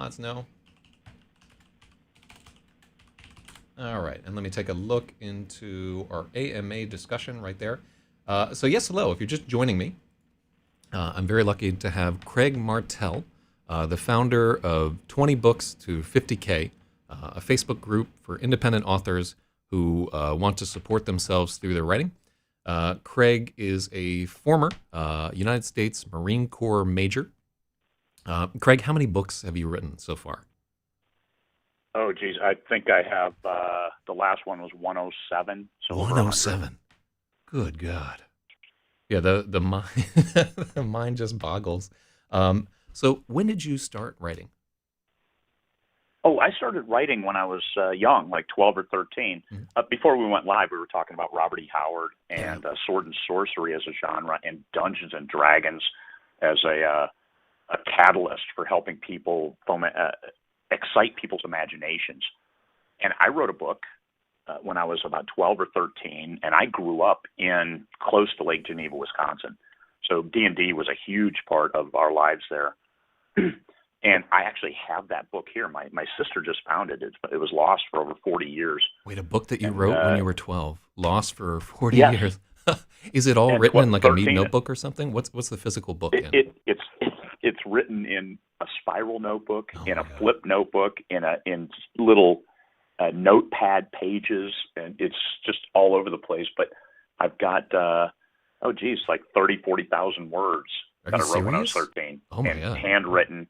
Let's know. All right, and let me take a look into our AMA discussion right there. So yes, hello. If you're just joining me, I'm very lucky to have Craig Martelle, the founder of 20 Books to 50K, a Facebook group for independent authors who want to support themselves through their writing. Craig is a former United States Marine Corps major. Craig, how many books have you written so far? Oh, geez. I think I have, the last one was 107, so over 100. 107. Good God. Yeah, the mind the mind just boggles. So when did you start writing? Oh, I started writing when I was young, like 12 or 13. Mhm. Before we went live, we were talking about Robert E. Howard Yeah. and sword and sorcery as a genre, and Dungeons and Dragons as a catalyst for helping people excite people's imaginations. And I wrote a book when I was about 12 or 13, and I grew up in close to Lake Geneva, Wisconsin. So D&D was a huge part of our lives there. And I actually have that book here. My sister just found it. It was lost for over 40 years. Wait, a book that you And wrote when you were 12, lost for 40 yes, years. Is it all and written in like a Mead 13. notebook or something? What's the physical book It, in? it it's written in a spiral notebook, Oh in my a God. flip notebook, in little notepad pages, and it's just all over the place. But I've got oh geez, like 30, 40,000 words Are that you I wrote when I was serious? 13 Oh my and God. handwritten.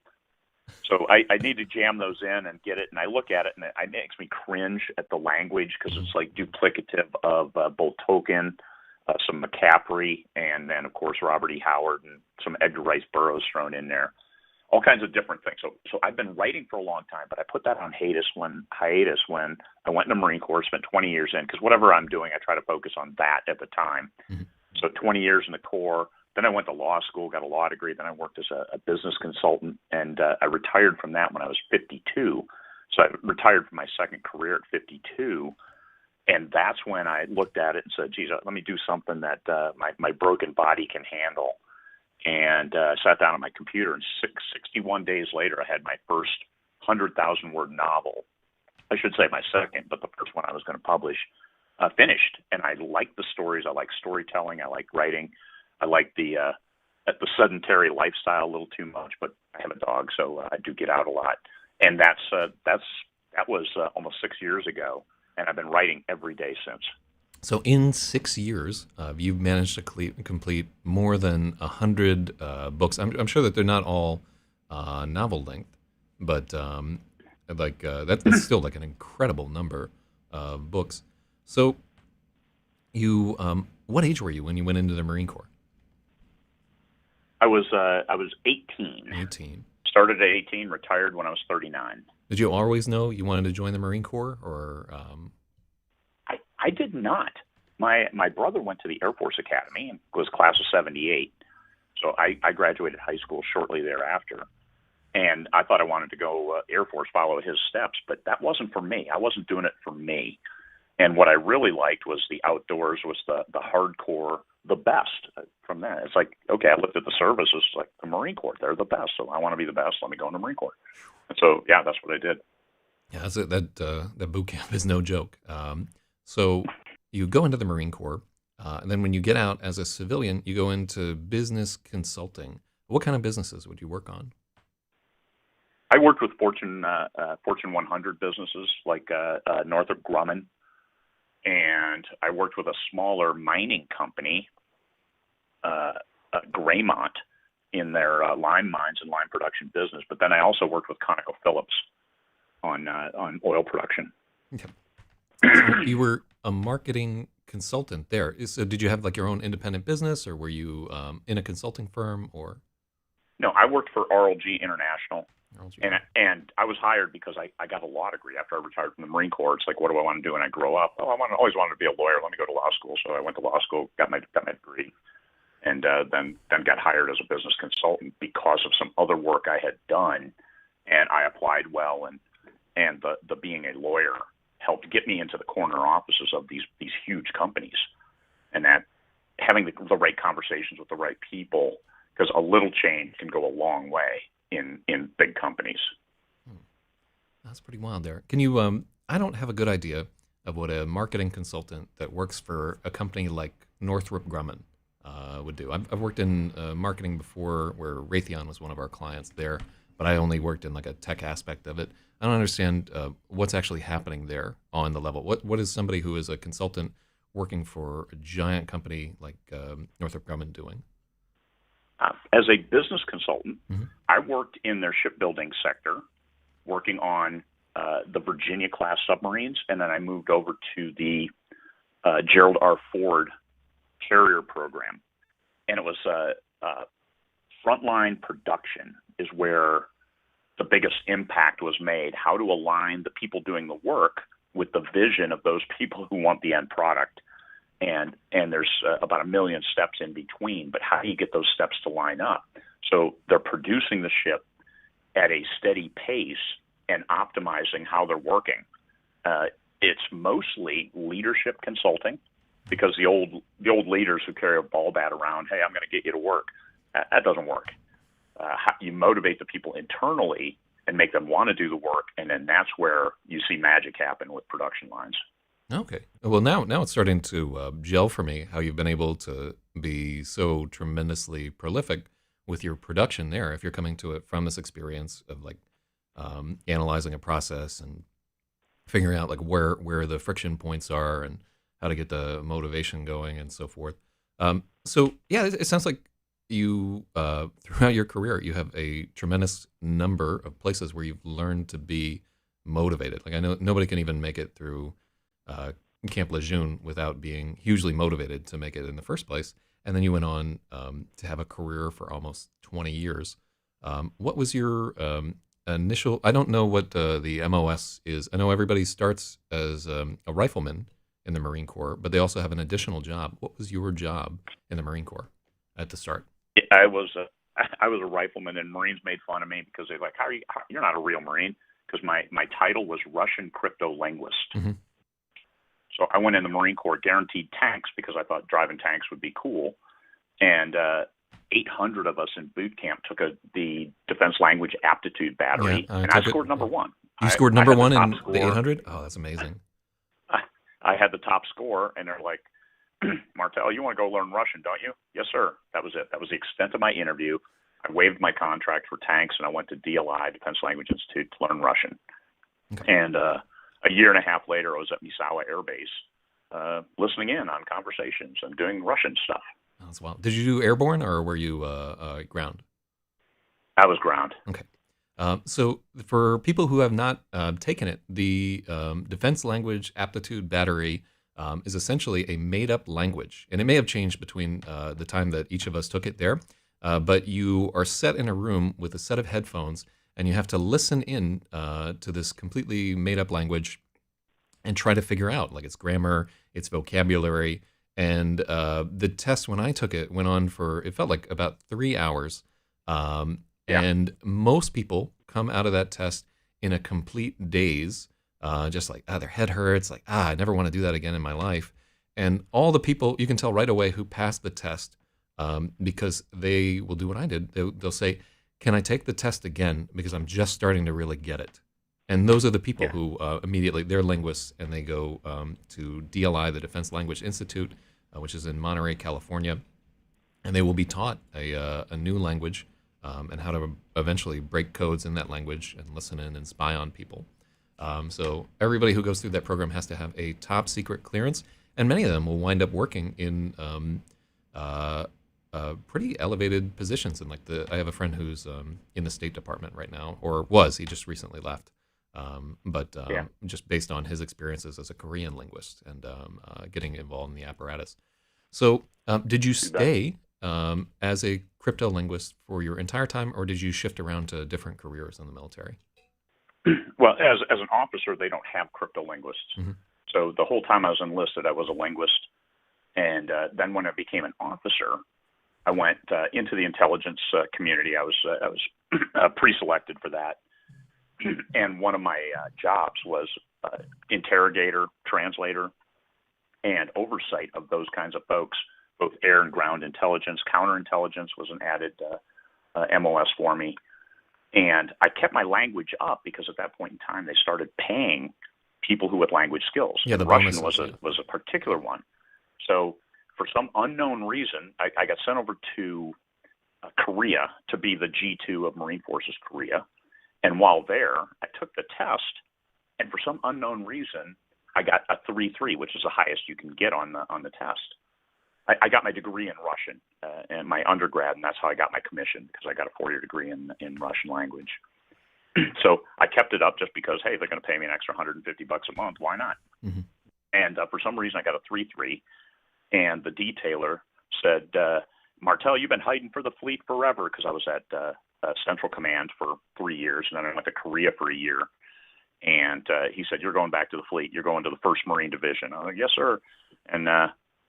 So I need to jam those in and get it. And I look at it, and it makes me cringe at the language because Mhm. it's like duplicative of both Tolkien, some McCaffrey, and then of course Robert E. Howard and some Edgar Rice Burroughs thrown in there. All kinds of different things. So I've been writing for a long time, but I put that on hiatus when I went in the Marine Corps, spent 20 years in, because whatever I'm doing, I try to focus on that at the time. Mhm. So 20 years in the Corps. Then I went to law school, got a law degree. Then I worked as a business consultant, and I retired from that when I was 52. So I retired from my second career at 52, and that's when I looked at it and said, "Geez, let me do something that my broken body can handle." And I sat down at my computer, and 61 days later, I had my first 100,000-word novel. I should say my second, but the first one I was going to publish finished. And I like the stories. I like storytelling. I like writing. I like the sedentary lifestyle a little too much, but I have a dog, so I do get out a lot. And that was almost 6 years ago, and I've been writing every day since. So in 6 years, you've managed to complete more than 100 books. I'm sure that they're not all novel length, but that's still like an incredible number of books. So what age were you when you went into the Marine Corps? I was 18. 18. Started at 18, retired when I was 39. Did you always know you wanted to join the Marine Corps, or I did not. My brother went to the Air Force Academy and was class of 78. So I graduated high school shortly thereafter. And I thought I wanted to go Air Force, follow his steps, but that wasn't for me. I wasn't doing it for me. And what I really liked was the outdoors, was the hardcore, the best from there. It's like, okay, I looked at the services, like the Marine Corps, they're the best. So I want to be the best. Let me go in the Marine Corps. And so, yeah, that's what I did. yeah, that boot camp is no joke. So you go into the Marine Corps, and then when you get out as a civilian, you go into business consulting. What kind of businesses would you work on? I worked with Fortune 100 businesses like Northrop Grumman, and I worked with a smaller mining company, Graymont, in their lime mines and lime production business. But then I also worked with ConocoPhillips on oil production. Okay. So you were a marketing consultant there. So did you have like your own independent business, or were you in a consulting firm, or? No, I worked for RLG International, LG? and I was hired because I got a law degree after I retired from the Marine Corps. It's like, what do I want to do when I grow up? Oh, always wanted to be a lawyer. Let me go to law school. So I went to law school, got my degree, and then got hired as a business consultant because of some other work I had done, and I applied well, and the being a lawyer helped get me into the corner offices of these huge companies, and that having the right conversations with the right people, because a little change can go a long way in big companies. That's pretty wild there. Can you, I don't have a good idea of what a marketing consultant that works for a company like Northrop Grumman would do. I've worked in marketing before where Raytheon was one of our clients there, but I only worked in like a tech aspect of it. I don't understand what's actually happening there on the level. What is somebody who is a consultant working for a giant company like Northrop Grumman doing? As a business consultant, Mm-hmm. I worked in their shipbuilding sector, working on the Virginia class submarines, and then I moved over to the Gerald R. Ford carrier program. And it was frontline production is where the biggest impact was made. How to align the people doing the work with the vision of those people who want the end product. And there's about 1 million steps in between, but how do you get those steps to line up? So they're producing the ship at a steady pace and optimizing how they're working. It's mostly leadership consulting, because the old leaders who carry a ball bat around, hey, I'm going to get you to work, that doesn't work. You motivate the people internally and make them want to do the work, and then that's where you see magic happen with production lines. Okay. Well, now it's starting to gel for me how you've been able to be so tremendously prolific with your production there. If you're coming to it from this experience of like analyzing a process and figuring out like where the friction points are and how to get the motivation going and so forth. So yeah, it sounds like you throughout your career you have a tremendous number of places where you've learned to be motivated. Like I know nobody can even make it through Camp Lejeune without being hugely motivated to make it in the first place. And then you went on to have a career for almost 20 years. What was your initial? I don't know what the MOS is. I know everybody starts as a rifleman in the Marine Corps, but they also have an additional job. What was your job in the Marine Corps at the start? I was a rifleman, and Marines made fun of me because they're like, you're not a real Marine," because my title was Russian crypto linguist. Mm-hmm. So I went in the Marine Corps, guaranteed tanks, because I thought driving tanks would be cool. And 800 of us in boot camp took the defense language aptitude battery, and I scored number one. You scored number one in score. The 800? Oh, that's amazing. I had the top score, and they're like, "Martelle, you want to go learn Russian, don't you?" "Yes, sir." That was it. That was the extent of my interview. I waived my contract for tanks, and I went to DLI, Defense Language Institute, to learn Russian. Okay. And a year and a half later, I was at Misawa Air Base, listening in on conversations and doing Russian stuff. Oh, that's wild. Did you do airborne, or were you ground? I was ground. Okay. So for people who have not taken it, the Defense Language Aptitude Battery is essentially a made-up language. And it may have changed between the time that each of us took it there, but you are set in a room with a set of headphones, and you have to listen in to this completely made-up language and try to figure out like its grammar, its vocabulary. And the test, when I took it, went on for, it felt like about 3 hours. And most people come out of that test in a complete daze, just like, their head hurts, like, I never want to do that again in my life. And all the people, you can tell right away who passed the test, because they will do what I did. They'll say, "Can I take the test again? Because I'm just starting to really get it." And those are the people who immediately, they're linguists, and they go to DLI, the Defense Language Institute, which is in Monterey, California, and they will be taught a new language and how to eventually break codes in that language and listen in and spy on people. So everybody who goes through that program has to have a top secret clearance, and many of them will wind up working in pretty elevated positions. And like I have a friend who's in the State Department right now, or was. He just recently left. But just based on his experiences as a Korean linguist and getting involved in the apparatus. So did you stay as a crypto linguist for your entire time, or did you shift around to different careers in the military? Well, as an officer, they don't have crypto linguists. Mm-hmm. So the whole time I was enlisted, I was a linguist. And then when I became an officer, I went into the intelligence community. I was pre-selected for that. And one of my jobs was interrogator, translator, and oversight of those kinds of folks, both air and ground intelligence. Counterintelligence was an added MOS for me. And I kept my language up because at that point in time they started paying people who had language skills. Yeah, the Russian bonuses, was a particular one. So for some unknown reason, I got sent over to Korea to be the G2 of Marine Forces Korea. And while there, I took the test, and for some unknown reason, I got a 3.3, which is the highest you can get on the test. I got my degree in Russian in my undergrad, and that's how I got my commission, because I got a 4-year degree in Russian language. So I kept it up just because, hey, they're going to pay me an extra $150 a month. Why not? Mm-hmm. And for some reason, I got a 3.3, and the detailer said, Martelle, you've been hiding for the fleet forever, because I was at Central Command for 3 years, and then I went to Korea for a year. And he said, you're going back to the fleet. You're going to the 1st Marine Division. I was like, yes, sir. And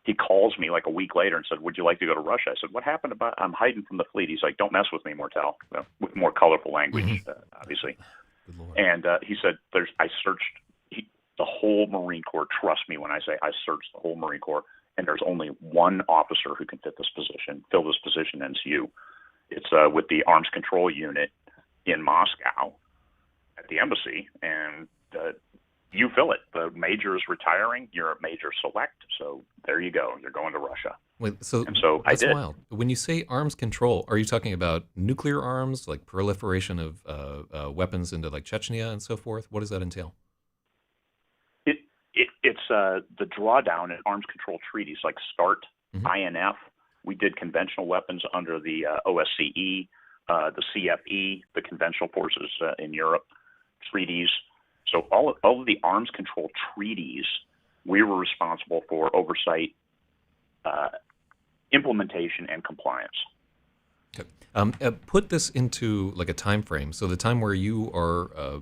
he calls me like a week later and said, would you like to go to Russia? I said, what happened about I'm hiding from the fleet? He's like, don't mess with me, Martelle, with more colorful language, obviously. Good Lord. And he said, I searched the whole Marine Corps. Trust me when I say I searched the whole Marine Corps, and there's only one officer who can fill this position, and it's you. It's with the Arms Control Unit in Moscow at the embassy, and you fill it. The major is retiring. You're a major select, so there you go. You're going to Russia. Wait, so that's I did. Wild. When you say arms control, are you talking about nuclear arms, like proliferation of weapons into like Chechnya and so forth? What does that entail? It's the drawdown in arms control treaties like START, INF. We did conventional weapons under the OSCE, the CFE, the conventional forces in Europe treaties. So all of the arms control treaties, we were responsible for oversight, implementation, and compliance. Okay. Put this into like a time frame. So the time where you are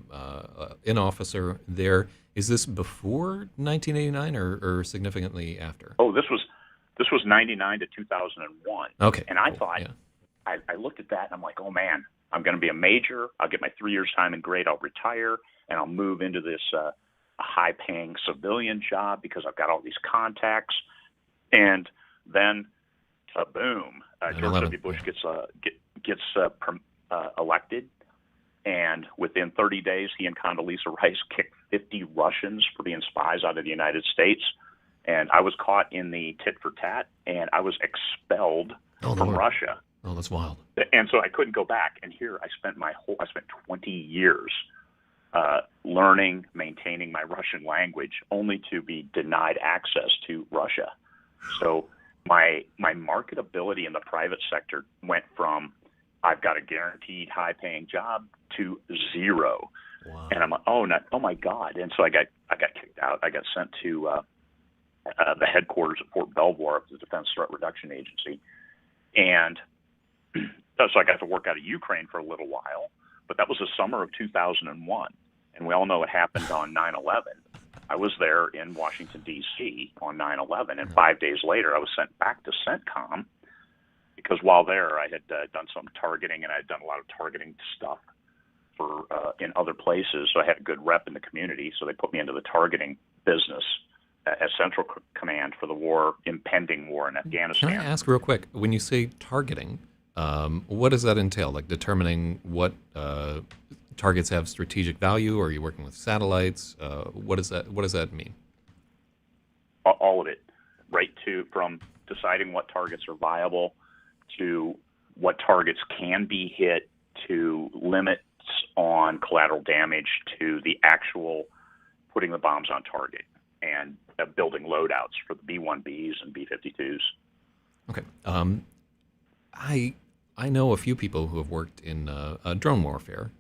an officer there, is this before 1989 or significantly after? Oh, this was 99 to 2001. Okay. And I thought, I looked at that and I'm like, oh man, I'm going to be a major. I'll get my 3 years time and grade. I'll retire and I'll move into this high-paying civilian job because I've got all these contacts. And then, boom, George W. Bush gets elected, and within 30 days, he and Condoleezza Rice kicked 50 Russians for being spies out of the United States. And I was caught in the tit for tat, and I was expelled from Russia. Oh, that's wild. And so I couldn't go back. And here I spent 20 years learning, maintaining my Russian language, only to be denied access to Russia. So my marketability in the private sector went from I've got a guaranteed high-paying job to zero. Wow. And I'm like, oh my God! And so I got kicked out. I got sent to the headquarters at Fort Belvoir of the Defense Threat Reduction Agency, and so I got to work out of Ukraine for a little while. But that was the summer of 2001, and we all know what happened on 9/11. I was there in Washington, D.C. on 9/11, and 5 days later I was sent back to CENTCOM because while there I had done some targeting, and I had done a lot of targeting stuff for in other places, so I had a good rep in the community, so they put me into the targeting business as Central Command for the impending war in Afghanistan. Can I ask real quick, when you say targeting, what does that entail? Like determining what targets have strategic value, or are you working with satellites? What does that mean? All of it, right from deciding what targets are viable to what targets can be hit, to limits on collateral damage, to the actual putting the bombs on target and building loadouts for the B-1Bs and B-52s. Okay. I know a few people who have worked in drone warfare,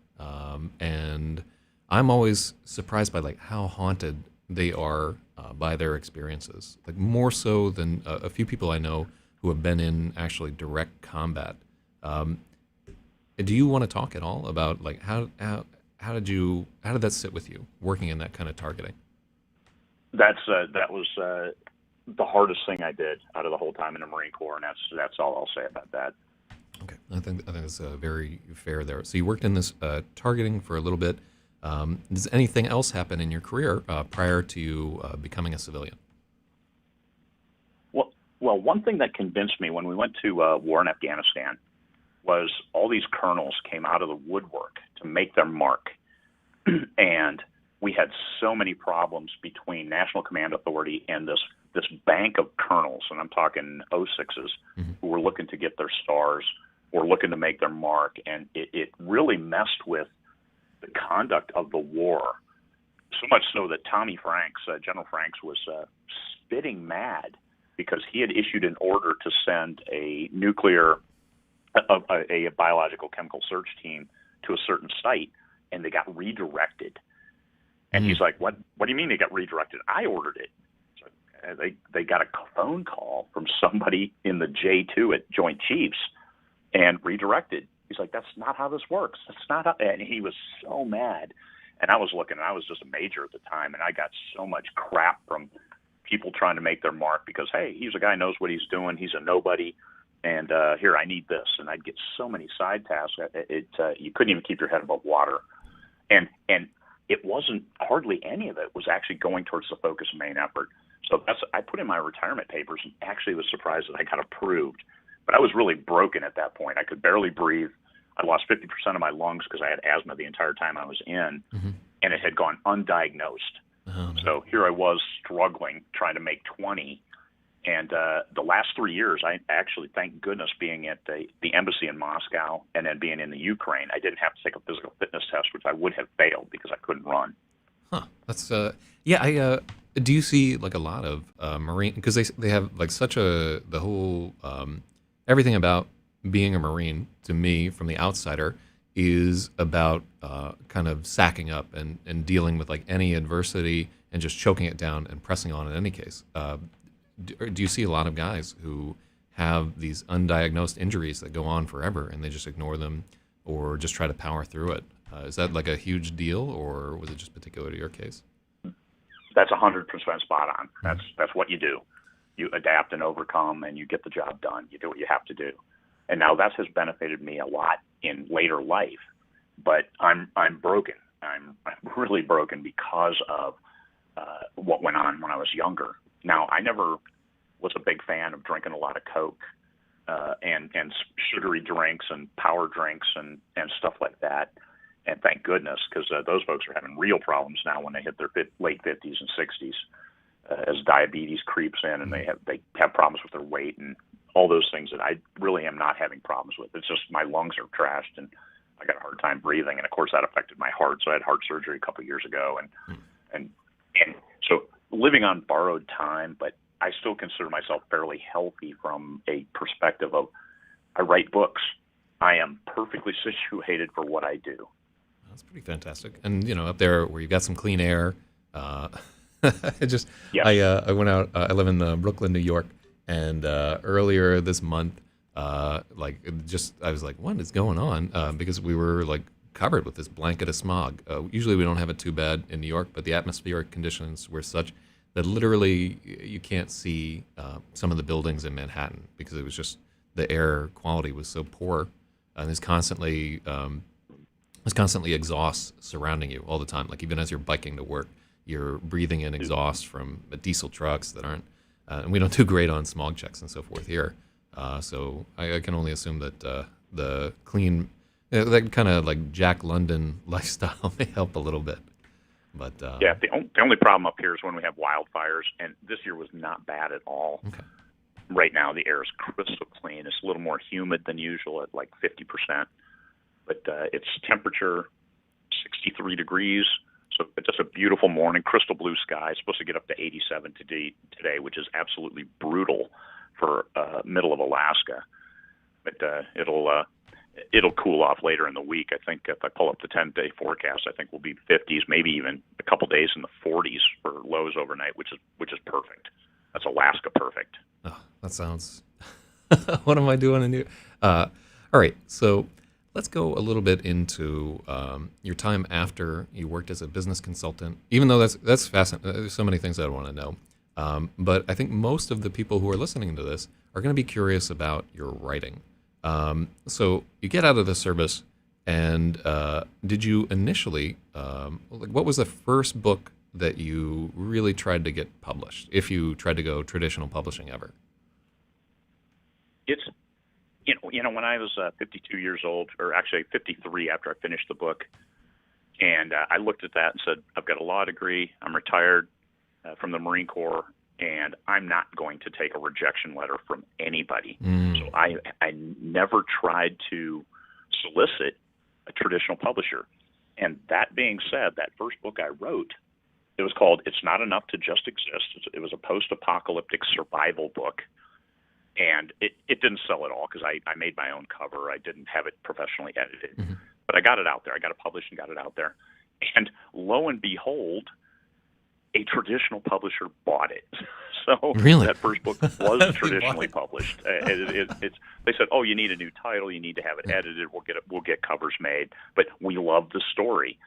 and I'm always surprised by like how haunted they are by their experiences. Like more so than a few people I know who have been in actually direct combat. Do you want to talk at all about like how did that sit with you working in that kind of targeting? That was the hardest thing I did out of the whole time in the Marine Corps, and that's all I'll say about that. Okay, I think that's very fair there. So you worked in this targeting for a little bit. Does anything else happen in your career prior to you becoming a civilian? Well, one thing that convinced me when we went to war in Afghanistan was all these colonels came out of the woodwork to make their mark. And we had so many problems between National Command Authority and this bank of colonels, and I'm talking 06s, who were looking to get their stars or looking to make their mark. And it really messed with the conduct of the war, so much so that Tommy Franks, General Franks, was spitting mad because he had issued an order to send a biological chemical search team to a certain site, and they got redirected. And he's like, "What do you mean they got redirected? I ordered it." So they got a phone call from somebody in the J2 at Joint Chiefs and redirected. He's like, "That's not how this works. That's not how," and he was so mad. And I was looking, and I was just a major at the time, and I got so much crap from people trying to make their mark because, hey, he's a guy who knows what he's doing. He's a nobody. And here, I need this. And I'd get so many side tasks. You couldn't even keep your head above water. And it wasn't, hardly any of it was actually going towards the focus of main effort. So I put in my retirement papers and actually was surprised that I got approved. But I was really broken at that point. I could barely breathe. I lost 50% of my lungs because I had asthma the entire time I was in, and it had gone undiagnosed. Oh, no. So here I was struggling, trying to make 20. And the last 3 years, I actually, thank goodness, being at the embassy in Moscow and then being in the Ukraine, I didn't have to take a physical fitness test, which I would have failed because I couldn't run. Huh. That's yeah. Do you see like a lot of Marine, because they have like such the whole everything about being a Marine to me from the outsider is about kind of sacking up and dealing with like any adversity and just choking it down and pressing on in any case. Do you see a lot of guys who have these undiagnosed injuries that go on forever and they just ignore them or just try to power through it? Is that like a huge deal, or was it just particular to your case? That's 100% spot on. That's what you do. You adapt and overcome, and you get the job done. You do what you have to do. And now that has benefited me a lot in later life. But I'm broken. I'm really broken because of what went on when I was younger. Now, I never was a big fan of drinking a lot of Coke and sugary drinks and power drinks and stuff like that. And thank goodness, because those folks are having real problems now when they hit their late 50s and 60s as diabetes creeps in, and they have problems with their weight and all those things that I really am not having problems with. It's just my lungs are trashed, and I got a hard time breathing. And, of course, that affected my heart. So I had heart surgery a couple of years ago. And so living on borrowed time, but I still consider myself fairly healthy from a perspective of I write books. I am perfectly situated for what I do. That's pretty fantastic. And, up there where you've got some clean air, I went out, I live in Brooklyn, New York, and earlier this month, I was like, what is going on? Because we were like covered with this blanket of smog. Usually we don't have it too bad in New York, but the atmospheric conditions were such that literally you can't see some of the buildings in Manhattan because it was just, the air quality was so poor. And there's constantly exhaust surrounding you all the time. Like even as you're biking to work, you're breathing in exhaust from diesel trucks that aren't, and we don't do great on smog checks and so forth here. So I can only assume that the clean, that kind of like Jack London lifestyle may help a little bit. But yeah, the only problem up here is when we have wildfires, and this year was not bad at all. Okay. Right now, the air is crystal clean. It's a little more humid than usual at like 50%. But it's temperature 63 degrees, so it's just a beautiful morning, crystal blue sky. It's supposed to get up to 87 today, which is absolutely brutal for middle of Alaska. But it'll cool off later in the week. I think if I pull up the 10-day forecast, I think we'll be 50s, maybe even a couple days in the 40s for lows overnight, which is perfect. That's Alaska perfect. Oh, that sounds. What am I doing in here? All right, so. Let's go a little bit into your time after you worked as a business consultant, even though that's fascinating. There's so many things that I want to know. But I think most of the people who are listening to this are going to be curious about your writing. So you get out of the service, and did you initially, what was the first book that you really tried to get published, if you tried to go traditional publishing ever? when I was 52 years old, or actually 53 after I finished the book, and I looked at that and said, I've got a law degree, I'm retired from the Marine Corps, and I'm not going to take a rejection letter from anybody. So I never tried to solicit a traditional publisher. And that being said, that first book I wrote, it was called It's Not Enough to Just Exist. It was a post-apocalyptic survival book. And it didn't sell at all because I made my own cover. I didn't have it professionally edited. Mm-hmm. But I got it out there. I got it published and got it out there. And lo and behold, a traditional publisher bought it. So really? That first book was traditionally published. They said, "Oh, you need a new title. You need to have it edited. We'll get covers made. But we love the story."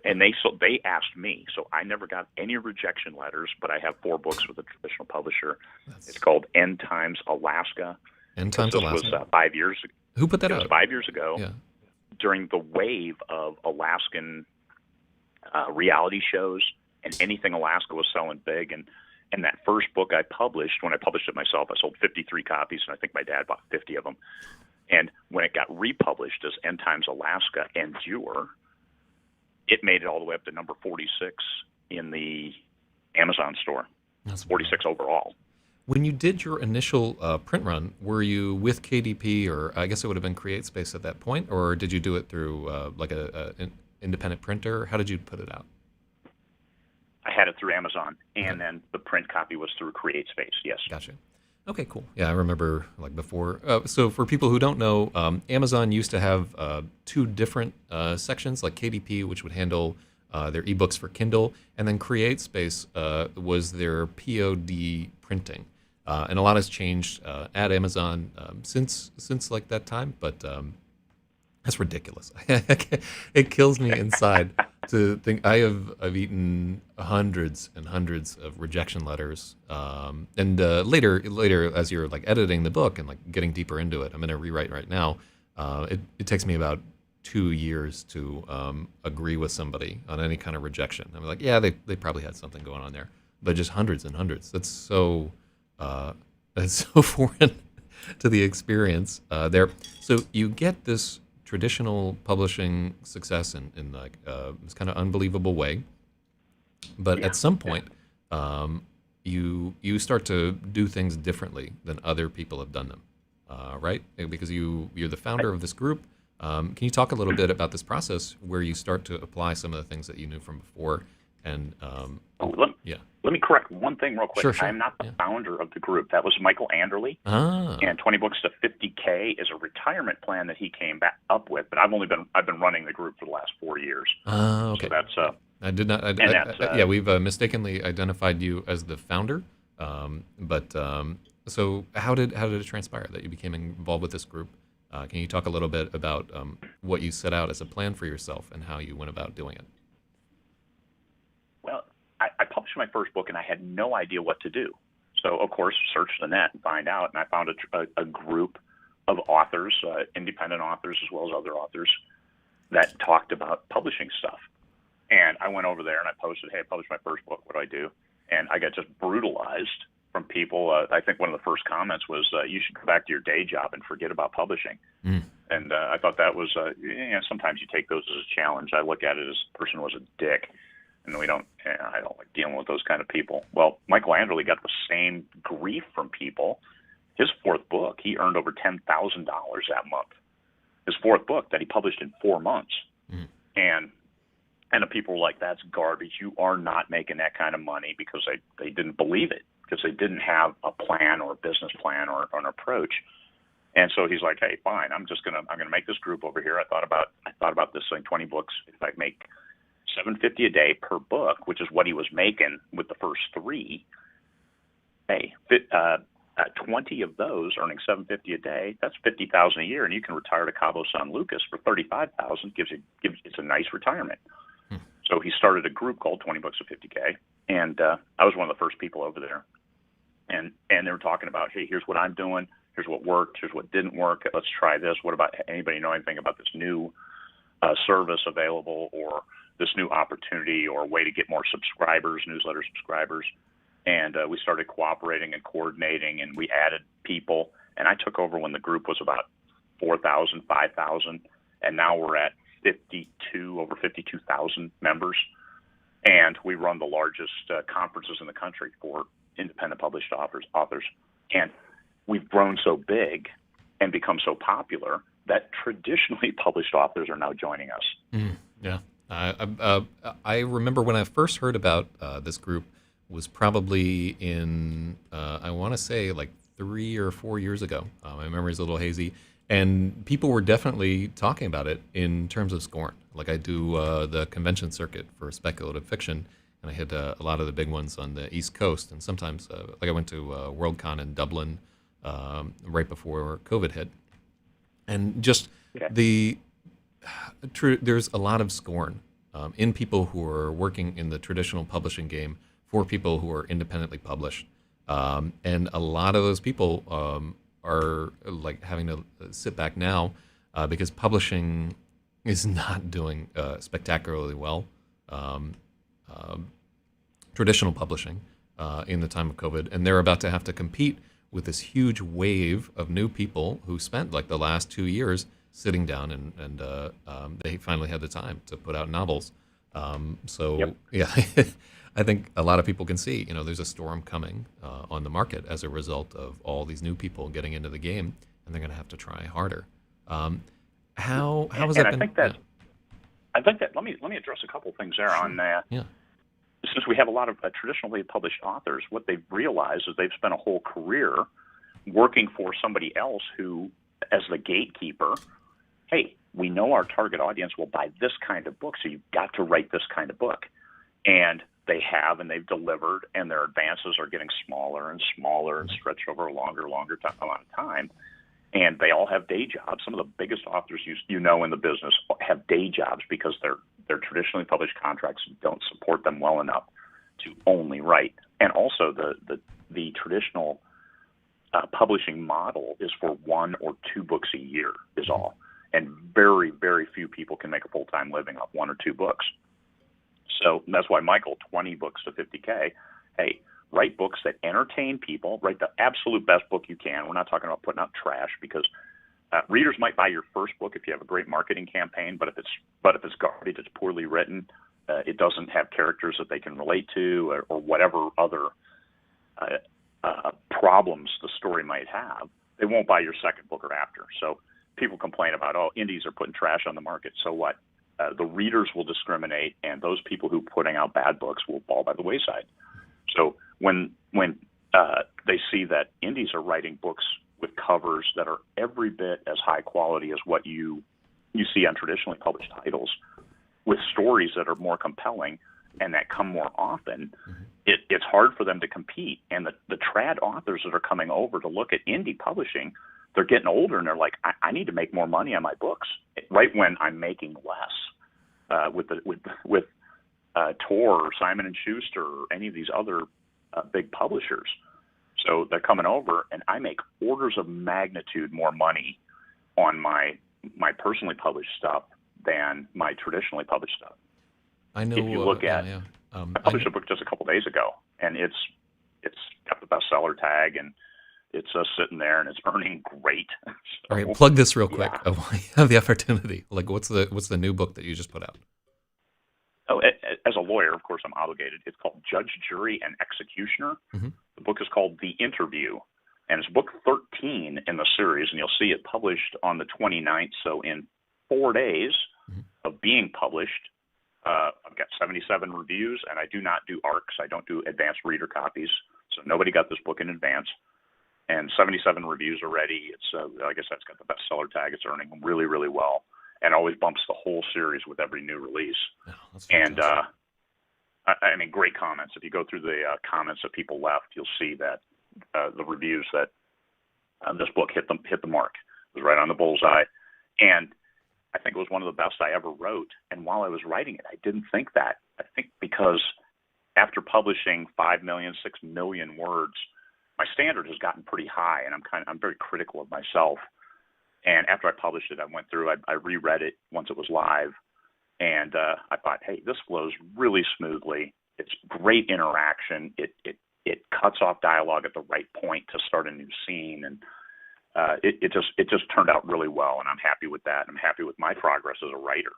And they asked me. So I never got any rejection letters. But I have 4 books with a traditional publisher. It's called End Times Alaska. End Times Alaska. This was 5 years ago. Who put that out? It was 5 years ago. Yeah. During the wave of Alaskan reality shows, and anything Alaska was selling big. And that first book I published, when I published it myself, I sold 53 copies, and I think my dad bought 50 of them. And when it got republished as End Times Alaska Endure, it made it all the way up to number 46 in the Amazon store. That's 46 overall. When you did your initial print run, were you with KDP, or I guess it would have been CreateSpace at that point, or did you do it through like an independent printer? How did you put it out? I had it through Amazon, and then the print copy was through CreateSpace, yes. Gotcha. Okay, cool. Yeah, I remember like before. So for people who don't know, Amazon used to have 2 different sections, like KDP, which would handle their ebooks for Kindle, and then CreateSpace was their POD printing. And a lot has changed at Amazon since like that time, but that's ridiculous. It kills me inside to think I've eaten hundreds and hundreds of rejection letters. And later, as you're like editing the book and like getting deeper into it, I'm in a rewrite right now. It takes me about 2 years to agree with somebody on any kind of rejection. I'm like, yeah, they probably had something going on there, but just hundreds and hundreds. That's so foreign to the experience there. So you get this traditional publishing success in like this kind of unbelievable way, but at some point you start to do things differently than other people have done them, right? Because you're the founder of this group. Can you talk a little bit about this process where you start to apply some of the things that you knew from before? And let me correct one thing real quick. Sure. I am not the founder of the group. That was Michael Anderle. And 20 Books to 50K is a retirement plan that he came back up with. But I've been running the group for the last 4 years. Okay. So that's I did not. We've mistakenly identified you as the founder. So how did it transpire that you became involved with this group? Can you talk a little bit about what you set out as a plan for yourself and how you went about doing it? Well, I published my first book and I had no idea what to do. So, of course, search the net and find out. And I found a group of authors, independent authors as well as other authors, that talked about publishing stuff. And I went over there and I posted, hey, I published my first book. What do I do? And I got just brutalized from people. I think one of the first comments was, you should go back to your day job and forget about publishing. And I thought that was, sometimes you take those as a challenge. I look at it as the person was a dick. And I don't like dealing with those kind of people. Well, Michael Anderle got the same grief from people. His 4th book, he earned over $10,000 that month. His 4th book that he published in 4 months. And the people were like, that's garbage. You are not making that kind of money, because they didn't believe it, because they didn't have a plan or a business plan or an approach. And so he's like, hey, fine, I'm gonna make this group over here. I thought about this thing, 20 books. If I make $750 a day per book, which is what he was making with the first 3. Hey, 20 of those earning $750 a day, that's $50,000 a year, and you can retire to Cabo San Lucas for $35,000. It's a nice retirement. So he started a group called 20 Books to 50K, and I was one of the first people over there. And they were talking about, hey, here's what I'm doing, here's what worked, here's what didn't work. Let's try this. What about anybody know anything about this new service available, or this new opportunity, or a way to get more subscribers, newsletter subscribers? And we started cooperating and coordinating, and we added people. And I took over when the group was about 4,000, 5,000, and now we're at 52, over 52,000 members. And we run the largest conferences in the country for independent published authors. And we've grown so big and become so popular that traditionally published authors are now joining us. Yeah. I remember when I first heard about this group was probably in, I want to say like 3 or 4 years ago. My memory's a little hazy. And people were definitely talking about it in terms of scorn. Like I do the convention circuit for speculative fiction, and I hit a lot of the big ones on the East Coast. And sometimes, like I went to Worldcon in Dublin right before COVID hit. And just there's a lot of scorn in people who are working in the traditional publishing game for people who are independently published. And a lot of those people are like having to sit back now because publishing is not doing spectacularly well. Traditional publishing in the time of COVID, and they're about to have to compete with this huge wave of new people who spent like the last 2 years sitting down and they finally had the time to put out novels. Yeah, I think a lot of people can see, there's a storm coming on the market as a result of all these new people getting into the game, and they're going to have to try harder. How has that been? I think that let me address a couple of things there on that. Yeah. Since we have a lot of traditionally published authors, what they've realized is they've spent a whole career working for somebody else who, as the gatekeeper, hey, we know our target audience will buy this kind of book, so you've got to write this kind of book. And they have, and they've delivered, and their advances are getting smaller and smaller and stretched over a longer amount of time. And they all have day jobs. Some of the biggest authors in the business have day jobs because their traditionally published contracts don't support them well enough to only write. And also the traditional publishing model is for 1 or 2 books a year is all. And very, very few people can make a full-time living off 1 or 2 books. So that's why, Michael, 20 books to 50K. Hey, write books that entertain people. Write the absolute best book you can. We're not talking about putting out trash, because readers might buy your first book if you have a great marketing campaign, but if it's garbage, it's poorly written, it doesn't have characters that they can relate to, or whatever other problems the story might have, they won't buy your second book or after. So people complain about, indies are putting trash on the market. So what? The readers will discriminate, and those people who are putting out bad books will fall by the wayside. So when they see that indies are writing books with covers that are every bit as high quality as what you see on traditionally published titles, with stories that are more compelling and that come more often, it's hard for them to compete. And the trad authors that are coming over to look at indie publishing, they're getting older, and they're like, I need to make more money on my books, right when I'm making less with Tor or Simon & Schuster or any of these other big publishers. So they're coming over, and I make orders of magnitude more money on my personally published stuff than my traditionally published stuff. I know. If you look at, I published a book just a couple days ago, and it's got the bestseller tag, and it's sitting there, and it's earning great. So, all right, plug this real quick. I want to have the opportunity. Like, what's the new book that you just put out? Oh, as a lawyer, of course, I'm obligated. It's called Judge, Jury, and Executioner. Mm-hmm. The book is called The Interview, and it's book 13 in the series, and you'll see it published on the 29th. So in 4 days of being published, I've got 77 reviews, and I do not do ARCs. I don't do advanced reader copies, so nobody got this book in advance. And 77 reviews already. It's like I said, it's got the bestseller tag. It's earning really, really well, and always bumps the whole series with every new release. Oh, and I mean, great comments. If you go through the comments that people left, you'll see that the reviews that this book hit the mark. It was right on the bullseye, and I think it was one of the best I ever wrote. And while I was writing it, I didn't think that. I think because after publishing 5 million, 6 million words, my standard has gotten pretty high, and I'm very critical of myself. And after I published it, I went through, I reread it once it was live, and I thought, hey, this flows really smoothly. It's great interaction. It cuts off dialogue at the right point to start a new scene, and it just turned out really well, and I'm happy with that. I'm happy with my progress as a writer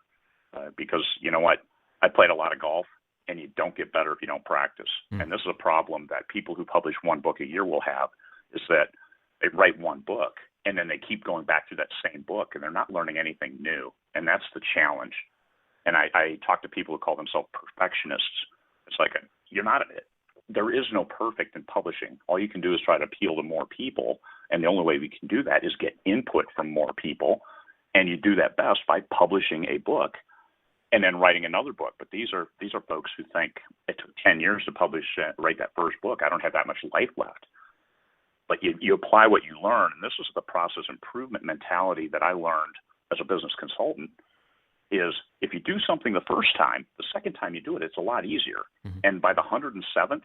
because you know what, I played a lot of golf, and you don't get better if you don't practice. And this is a problem that people who publish one book a year will have, is that they write one book and then they keep going back to that same book and they're not learning anything new. And that's the challenge. And I talk to people who call themselves perfectionists. It's like, you're not, there is no perfect in publishing. All you can do is try to appeal to more people. And the only way we can do that is get input from more people. And you do that best by publishing a book and then writing another book. But these are folks who think it took 10 years to write that first book. I don't have that much life left. But you apply what you learn, and this is the process improvement mentality that I learned as a business consultant, is if you do something the first time, the second time you do it, it's a lot easier. Mm-hmm. And by the 107th,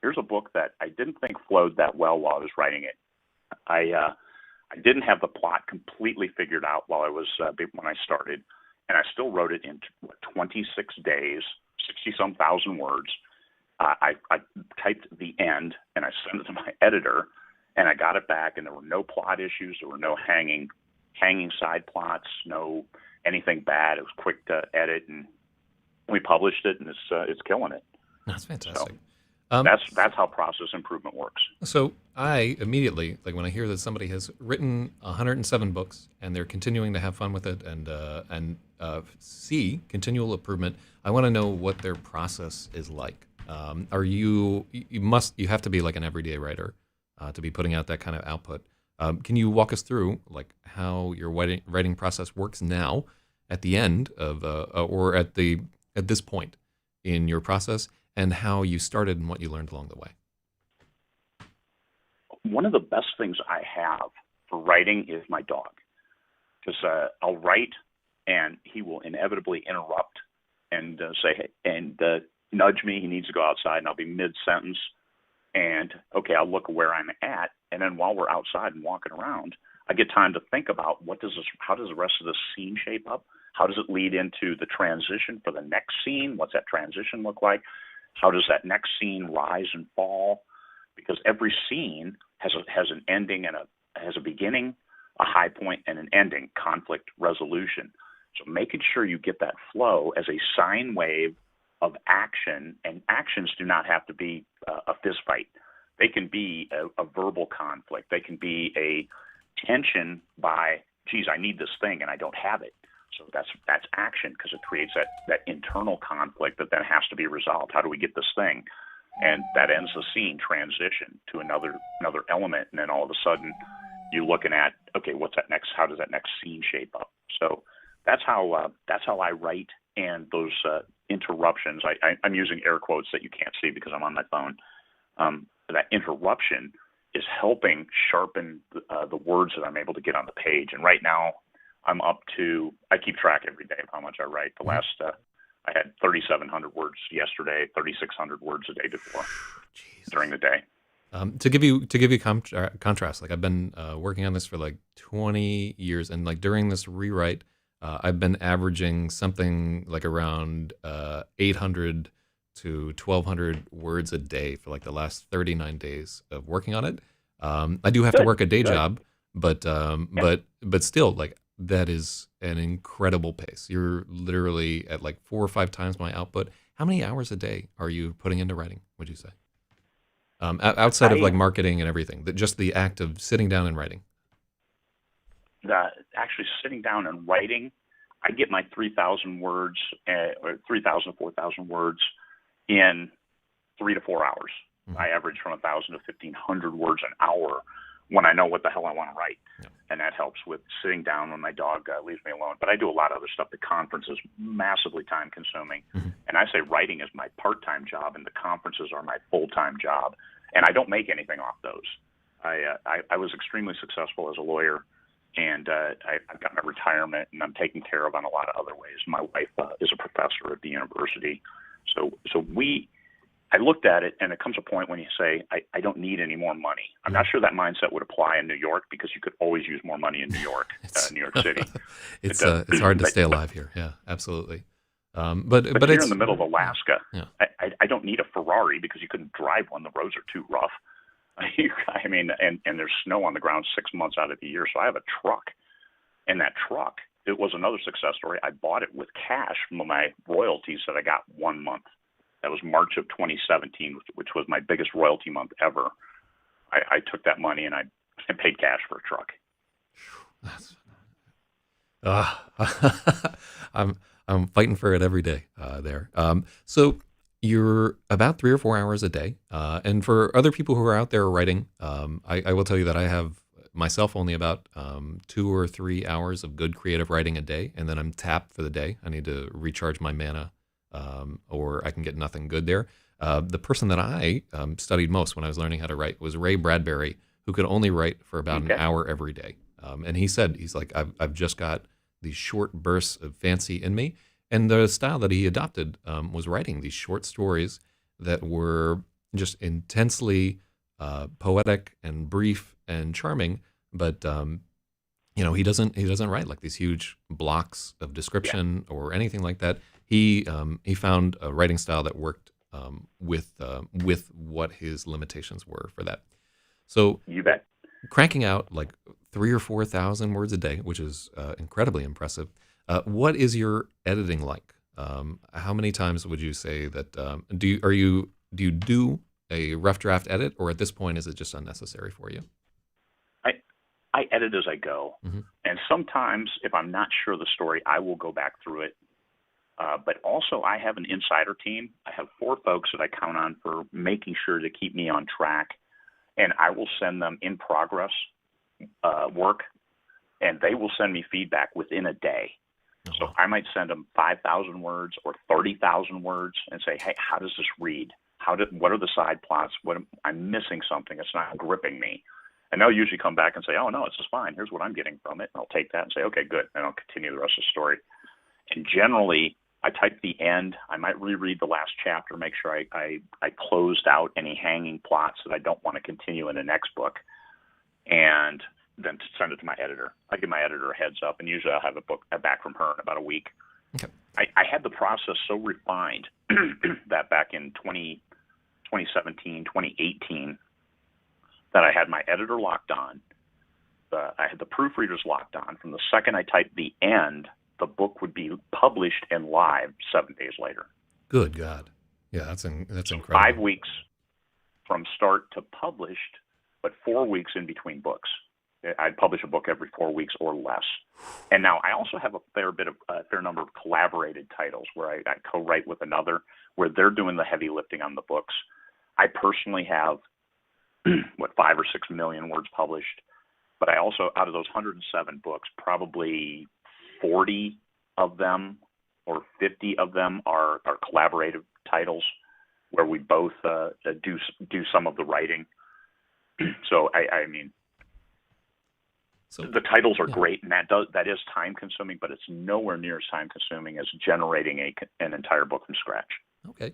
here's a book that I didn't think flowed that well while I was writing it. I didn't have the plot completely figured out while I was when I started, and I still wrote it in 26 days, 60-some thousand words. I typed the end, and I sent it to my editor, and I got it back, and there were no plot issues. There were no hanging side plots, no anything bad. It was quick to edit, and we published it, and it's killing it. That's fantastic. So that's how process improvement works. So I immediately, like when I hear that somebody has written 107 books and they're continuing to have fun with it and see continual improvement, I want to know what their process is like. You have to be like an everyday writer to be putting out that kind of output. Can you walk us through like how your writing process works now at the end of or at this point in your process, and how you started and what you learned along the way? One of the best things I have for writing is my dog, because I'll write and he will inevitably interrupt and say, hey, and nudge me. He needs to go outside, and I'll be mid-sentence. And, okay, I'll look where I'm at, and then while we're outside and walking around, I get time to think about how does the rest of the scene shape up? How does it lead into the transition for the next scene? What's that transition look like? How does that next scene rise and fall? Because every scene has an ending and has a beginning, a high point, and an ending, conflict resolution. So making sure you get that flow as a sine wave of action, and actions do not have to be a fist fight. They can be a verbal conflict. They can be a tension by, geez, I need this thing and I don't have it. So that's action, because it creates that internal conflict that then has to be resolved. How do we get this thing? And that ends the scene, transition to another element, and then all of a sudden you're looking at, okay, what's that next? How does that next scene shape up? So that's how I write. And those interruptions, I'm using air quotes that you can't see because I'm on my phone. That interruption is helping sharpen the words that I'm able to get on the page. And right now, I'm up to, I keep track every day of how much I write. The last, I had 3,700 words yesterday, 3,600 words a day before. Jeez. During the day. To give you contrast, like I've been working on this for like 20 years, and like during this rewrite, I've been averaging something like around 800 to 1,200 words a day for like the last 39 days of working on it. I do have to work a day job, but still, like that is an incredible pace. You're literally at like 4 or 5 times my output. How many hours a day are you putting into writing, would you say? Outside of like marketing and everything, just the act of sitting down and writing. Actually sitting down and writing, I get my 3,000 words, or 3,000 to 4,000 words in 3 to 4 hours. Mm-hmm. I average from 1,000 to 1,500 words an hour when I know what the hell I want to write. Yeah. And that helps with sitting down when my dog leaves me alone. But I do a lot of other stuff. The conference is massively time consuming. Mm-hmm. And I say writing is my part-time job and the conferences are my full-time job. And I don't make anything off those. I was extremely successful as a lawyer. And I've got my retirement, and I'm taken care of on a lot of other ways. My wife is a professor at the university. So I looked at it, and it comes a point when you say, I don't need any more money. I'm not sure that mindset would apply in New York, because you could always use more money in New York, New York City. It's hard to stay alive here. Yeah, absolutely. But here it's in the middle of Alaska. Yeah. I don't need a Ferrari because you couldn't drive one. The roads are too rough. I mean, and there's snow on the ground 6 months out of the year. So I have a truck, and that truck, it was another success story. I bought it with cash from my royalties that I got 1 month. That was March of 2017, which was my biggest royalty month ever. I took that money and I paid cash for a truck. That's, I'm fighting for it every day there. So you're about 3 or 4 hours a day, and for other people who are out there writing, I will tell you that I have myself only about 2 or 3 hours of good creative writing a day, and then I'm tapped for the day. I need to recharge my mana, or I can get nothing good there. The person that I studied most when I was learning how to write was Ray Bradbury, who could only write for about an hour every day. And he said, he's like, I've just got these short bursts of fancy in me. And the style that he adopted was writing these short stories that were just intensely poetic and brief and charming. But he doesn't write like these huge blocks of description or anything like that. He found a writing style that worked with what his limitations were for that. So you bet. Cranking out like 3,000 or 4,000 words a day, which is incredibly impressive. What is your editing like? How many times would you say that? Do you do a rough draft edit, or at this point is it just unnecessary for you? I edit as I go, and sometimes if I'm not sure of the story, I will go back through it. But also, I have an insider team. I have 4 folks that I count on for making sure to keep me on track, and I will send them in progress work, and they will send me feedback within a day. So I might send them 5,000 words or 30,000 words and say, hey, how does this read? What are the side plots? I'm missing something. It's not gripping me. And they'll usually come back and say, oh, no, it's just fine. Here's what I'm getting from it. And I'll take that and say, okay, good. And I'll continue the rest of the story. And generally, I type the end. I might reread the last chapter, make sure I closed out any hanging plots that I don't want to continue in the next book, and then send it to my editor. I give my editor a heads up, and usually I'll have a book back from her in about a week. Okay. I had the process so refined that back in 2017, 2018, that I had my editor locked on. I had the proofreaders locked on. From the second I typed the end, the book would be published and live 7 days later. Good God. Yeah, that's incredible. 5 weeks from start to published, but 4 weeks in between books. I'd publish a book every 4 weeks or less. And now I also have a fair number of collaborated titles where I co-write with another, where they're doing the heavy lifting on the books. I personally have 5 or 6 million words published, but I also, out of those 107 books, probably 40 of them or 50 of them are collaborative titles where we both do some of the writing. So I mean, so the titles are great, and that is time consuming, but it's nowhere near as time consuming as generating an entire book from scratch. Okay.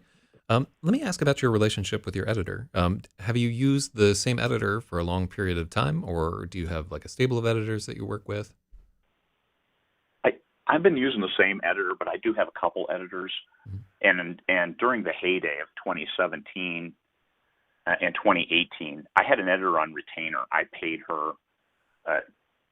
Let me ask about your relationship with your editor. Have you used the same editor for a long period of time, or do you have like a stable of editors that you work with? I've been using the same editor, but I do have a couple editors. And during the heyday of 2017 and 2018, I had an editor on retainer. I paid her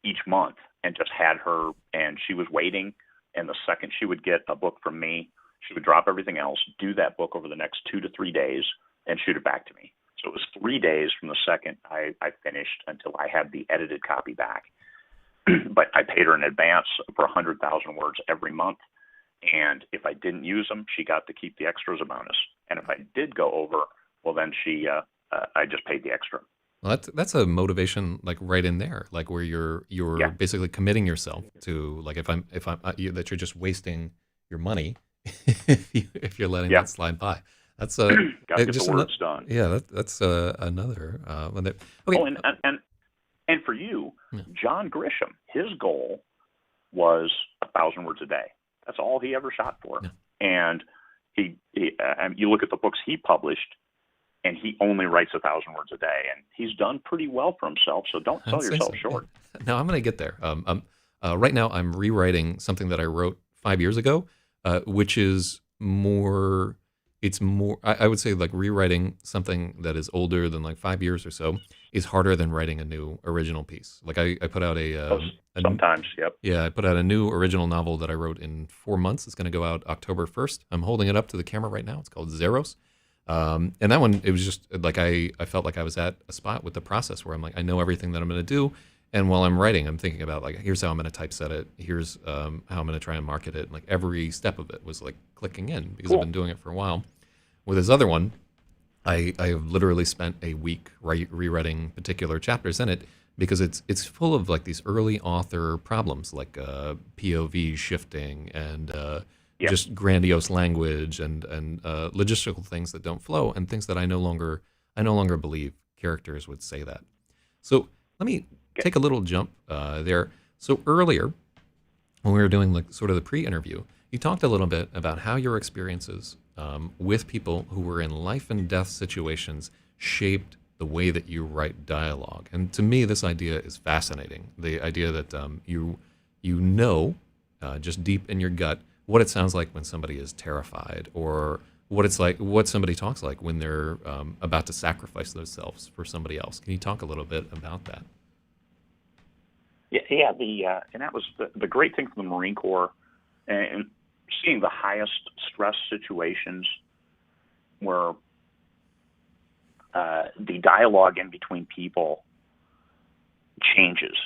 each month and just had her, and she was waiting. And the second she would get a book from me, she would drop everything else, do that book over the next 2 to 3 days, and shoot it back to me. So it was 3 days from the second I finished until I had the edited copy back. But I paid her in advance for 100,000 words every month. And if I didn't use them, she got to keep the extra as a bonus. And if I did go over, well, then I just paid the extra. Well, that's a motivation, like right in there, like where you're basically committing yourself to, like if I'm that you're just wasting your money if you're letting that slide by. That's got to get the words done. Yeah, that's another one. That, okay. Oh, and for you, John Grisham, his goal was 1,000 words a day. That's all he ever shot for. Yeah. And you look at the books he published, and he only writes 1,000 words a day, and he's done pretty well for himself. So don't sell yourself short. No, I'm going to get there. Right now, I'm rewriting something that I wrote 5 years ago, which is more. it's more. I would say like rewriting something that is older than like 5 years or so is harder than writing a new original piece. Like I put out Sometimes, yep. yeah, I put out a new original novel that I wrote in 4 months. It's going to go out October 1st. I'm holding it up to the camera right now. It's called Zeros. And that one, it was just like I felt like I was at a spot with the process where I'm like, I know everything that I'm going to do. And while I'm writing, I'm thinking about like, here's how I'm going to typeset it. Here's how I'm going to try and market it. And like every step of it was like clicking in because I've been doing it for a while. With this other one, I have literally spent a week rewriting particular chapters in it because it's full of like these early author problems like POV shifting and Yep. just grandiose language and logistical things that don't flow and things that I no longer believe characters would say that. So let me take a little jump there. So earlier, when we were doing like sort of the pre-interview, you talked a little bit about how your experiences with people who were in life and death situations shaped the way that you write dialogue. And to me, this idea is fascinating. The idea that you know just deep in your gut what it sounds like when somebody is terrified, or what it's like, what somebody talks like when they're about to sacrifice themselves for somebody else. Can you talk a little bit about that? Yeah. And that was the great thing from the Marine Corps, and seeing the highest stress situations where the dialogue in between people changes.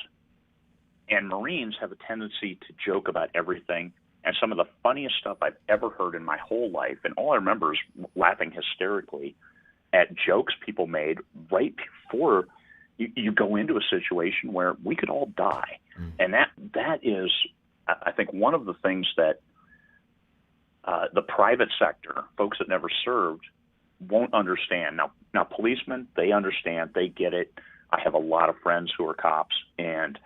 And Marines have a tendency to joke about everything. And some of the funniest stuff I've ever heard in my whole life, and all I remember is laughing hysterically at jokes people made right before you go into a situation where we could all die. And that is, I think, one of the things that the private sector, folks that never served, won't understand. Now, policemen, they understand, they get it. I have a lot of friends who are cops, and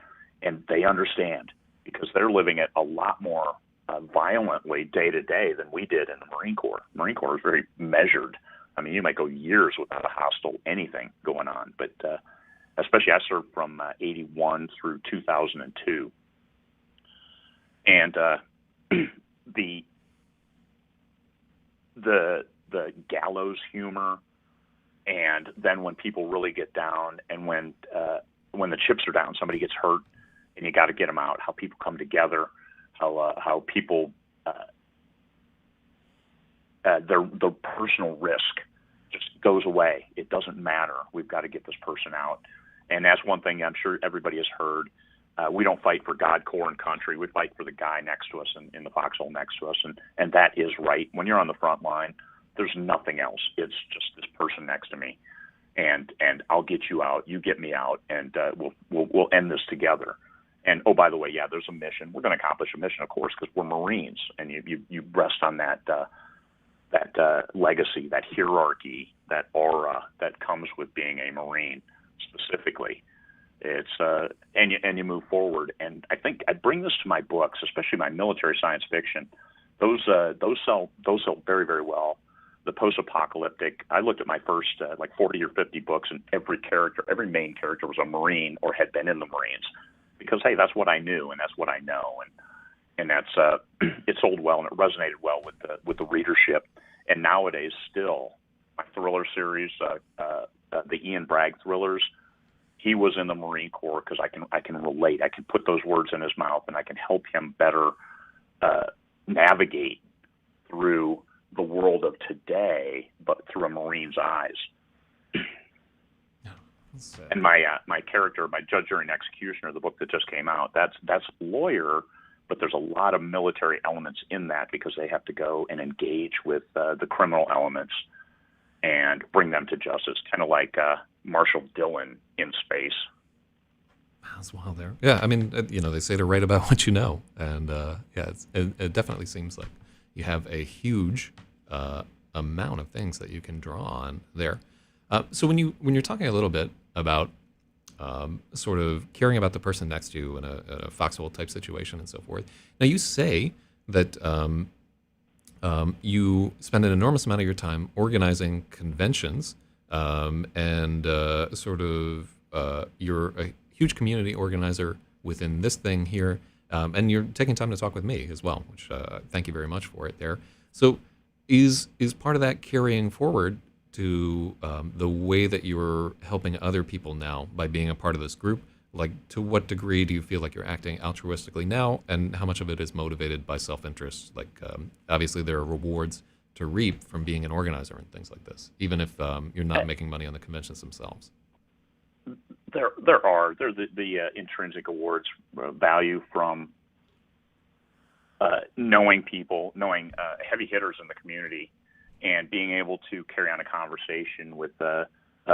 they understand because they're living it a lot more violently day to day than we did in the Marine Corps. Marine Corps is very measured. I mean, you might go years without a hostile anything going on, but especially I served from 81 through 2002. And the gallows humor, and then when people really get down, and when the chips are down, somebody gets hurt, and you got to get them out. How people come together, how people their personal risk just goes away. It doesn't matter. We've got to get this person out, and that's one thing I'm sure everybody has heard. We don't fight for God, core, and country. We fight for the guy next to us in the foxhole next to us, and that is right. When you're on the front line, there's nothing else. It's just this person next to me, and I'll get you out. You get me out, and we'll end this together. And oh, by the way, yeah, there's a mission. We're going to accomplish a mission, of course, because we're Marines, and you rest on that legacy, that hierarchy, that aura that comes with being a Marine specifically. It's and you move forward. And I think I bring this to my books, especially my military science fiction. Those sell very, very well. The post-apocalyptic. I looked at my first like 40 or 50 books, and every main character was a Marine or had been in the Marines, because hey, that's what I knew and that's what I know, and that's it sold well and it resonated well with the readership. And nowadays, still, my thriller series, the Ian Bragg thrillers. He was in the Marine Corps because I can relate. I can put those words in his mouth, and I can help him better navigate through the world of today, but through a Marine's eyes. And my character, my judge, jury, and executioner, the book that just came out, that's lawyer, but there's a lot of military elements in that because they have to go and engage with the criminal elements and bring them to justice, kind of like Marshall Dillon in space. That's wild there. Yeah, I mean, they say to write about what you know, and it definitely seems like you have a huge amount of things that you can draw on there. So when you're talking a little bit about sort of caring about the person next to you in a foxhole type situation and so forth, now you say that you spend an enormous amount of your time organizing conventions, and sort of you're a huge community organizer within this thing here, and you're taking time to talk with me as well, which thank you very much for it there. So Is part of that carrying forward to the way that you're helping other people now by being a part of this group? Like, to what degree do you feel like you're acting altruistically now, and how much of it is motivated by self-interest? Like, obviously, there are rewards to reap from being an organizer and things like this, even if you're not making money on the conventions themselves. There are the intrinsic awards value from knowing people, knowing heavy hitters in the community, and being able to carry on a conversation with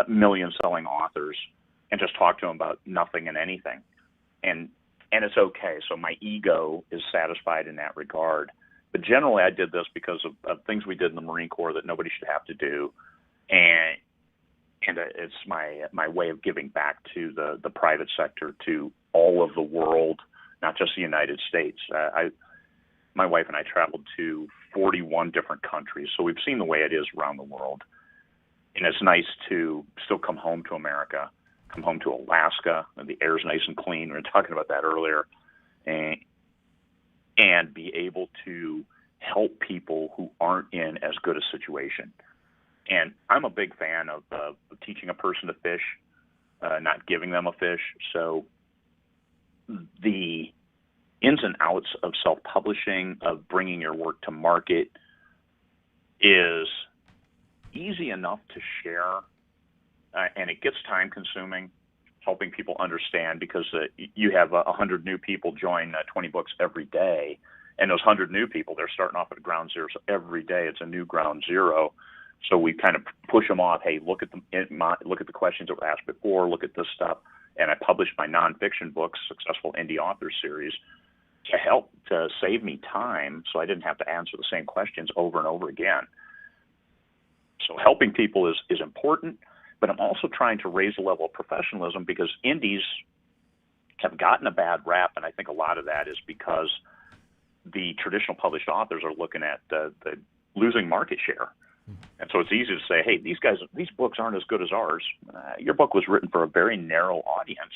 million-selling authors and just talk to them about nothing and anything, and it's okay. So my ego is satisfied in that regard. But generally, I did this because of things we did in the Marine Corps that nobody should have to do, and it's my way of giving back to the private sector, to all of the world, not just the United States. My wife and I traveled to 41 different countries, so we've seen the way it is around the world. And it's nice to still come home to America, come home to Alaska, and the air's nice and clean. We were talking about that earlier. And be able to help people who aren't in as good a situation. And I'm a big fan of teaching a person to fish, not giving them a fish. So the ins and outs of self-publishing, of bringing your work to market, is easy enough to share, and it gets time-consuming, helping people understand, because you have 100 new people join 20 books every day, and those 100 new people, they're starting off at ground zero. So every day it's a new ground zero. So we kind of push them off. Hey, look at the questions that were asked before. Look at this stuff. And I published my nonfiction books, Successful Indie Author Series, to help to save me time, so I didn't have to answer the same questions over and over again. So helping people is important, but I'm also trying to raise the level of professionalism, because indies have gotten a bad rap, and I think a lot of that is because the traditional published authors are looking at the losing market share. And so it's easy to say, hey, these books aren't as good as ours. Your book was written for a very narrow audience,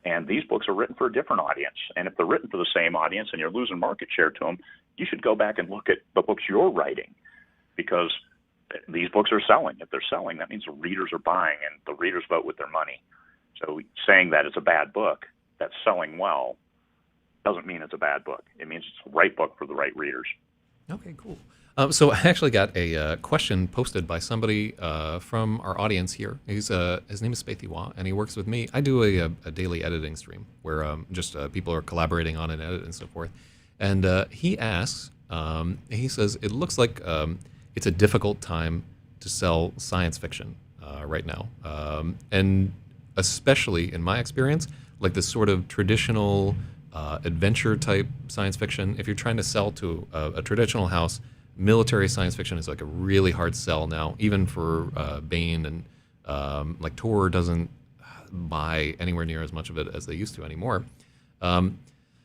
and these books are written for a different audience. And if they're written for the same audience and you're losing market share to them, you should go back and look at the books you're writing, because these books are selling. If they're selling, that means the readers are buying, and the readers vote with their money. So saying that it's a bad book that's selling well doesn't mean it's a bad book. It means it's the right book for the right readers. Okay, cool. So I actually got a question posted by somebody from our audience here. His name is Spathiwa, and he works with me. I do a daily editing stream where just people are collaborating on an edit and so forth. And he asks, he says, it looks like it's a difficult time to sell science fiction right now. And especially in my experience, like this sort of traditional adventure type science fiction, if you're trying to sell to a traditional house, military science fiction is like a really hard sell now, even for Bain, and like Tor doesn't buy anywhere near as much of it as they used to anymore.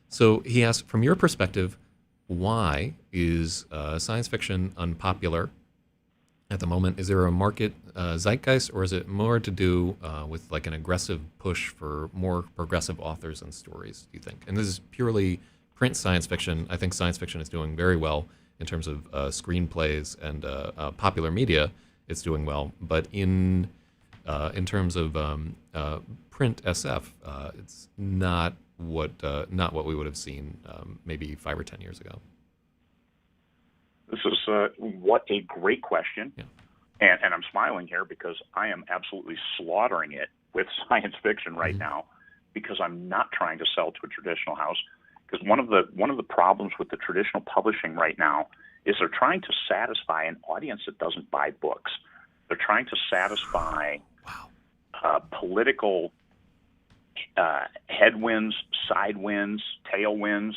So he asked, from your perspective, why is science fiction unpopular at the moment? Is there a market zeitgeist, or is it more to do with like an aggressive push for more progressive authors and stories, do you think? And this is purely print science fiction. I think science fiction is doing very well in terms of screenplays and popular media. It's doing well, but in terms of print SF, it's not what we would have seen maybe 5 or 10 years ago. This is what a great question. Yeah. And I'm smiling here because I am absolutely slaughtering it with science fiction right now, because I'm not trying to sell to a traditional house. Because one of the problems with the traditional publishing right now is they're trying to satisfy an audience that doesn't buy books. They're trying to satisfy political headwinds, sidewinds, tailwinds,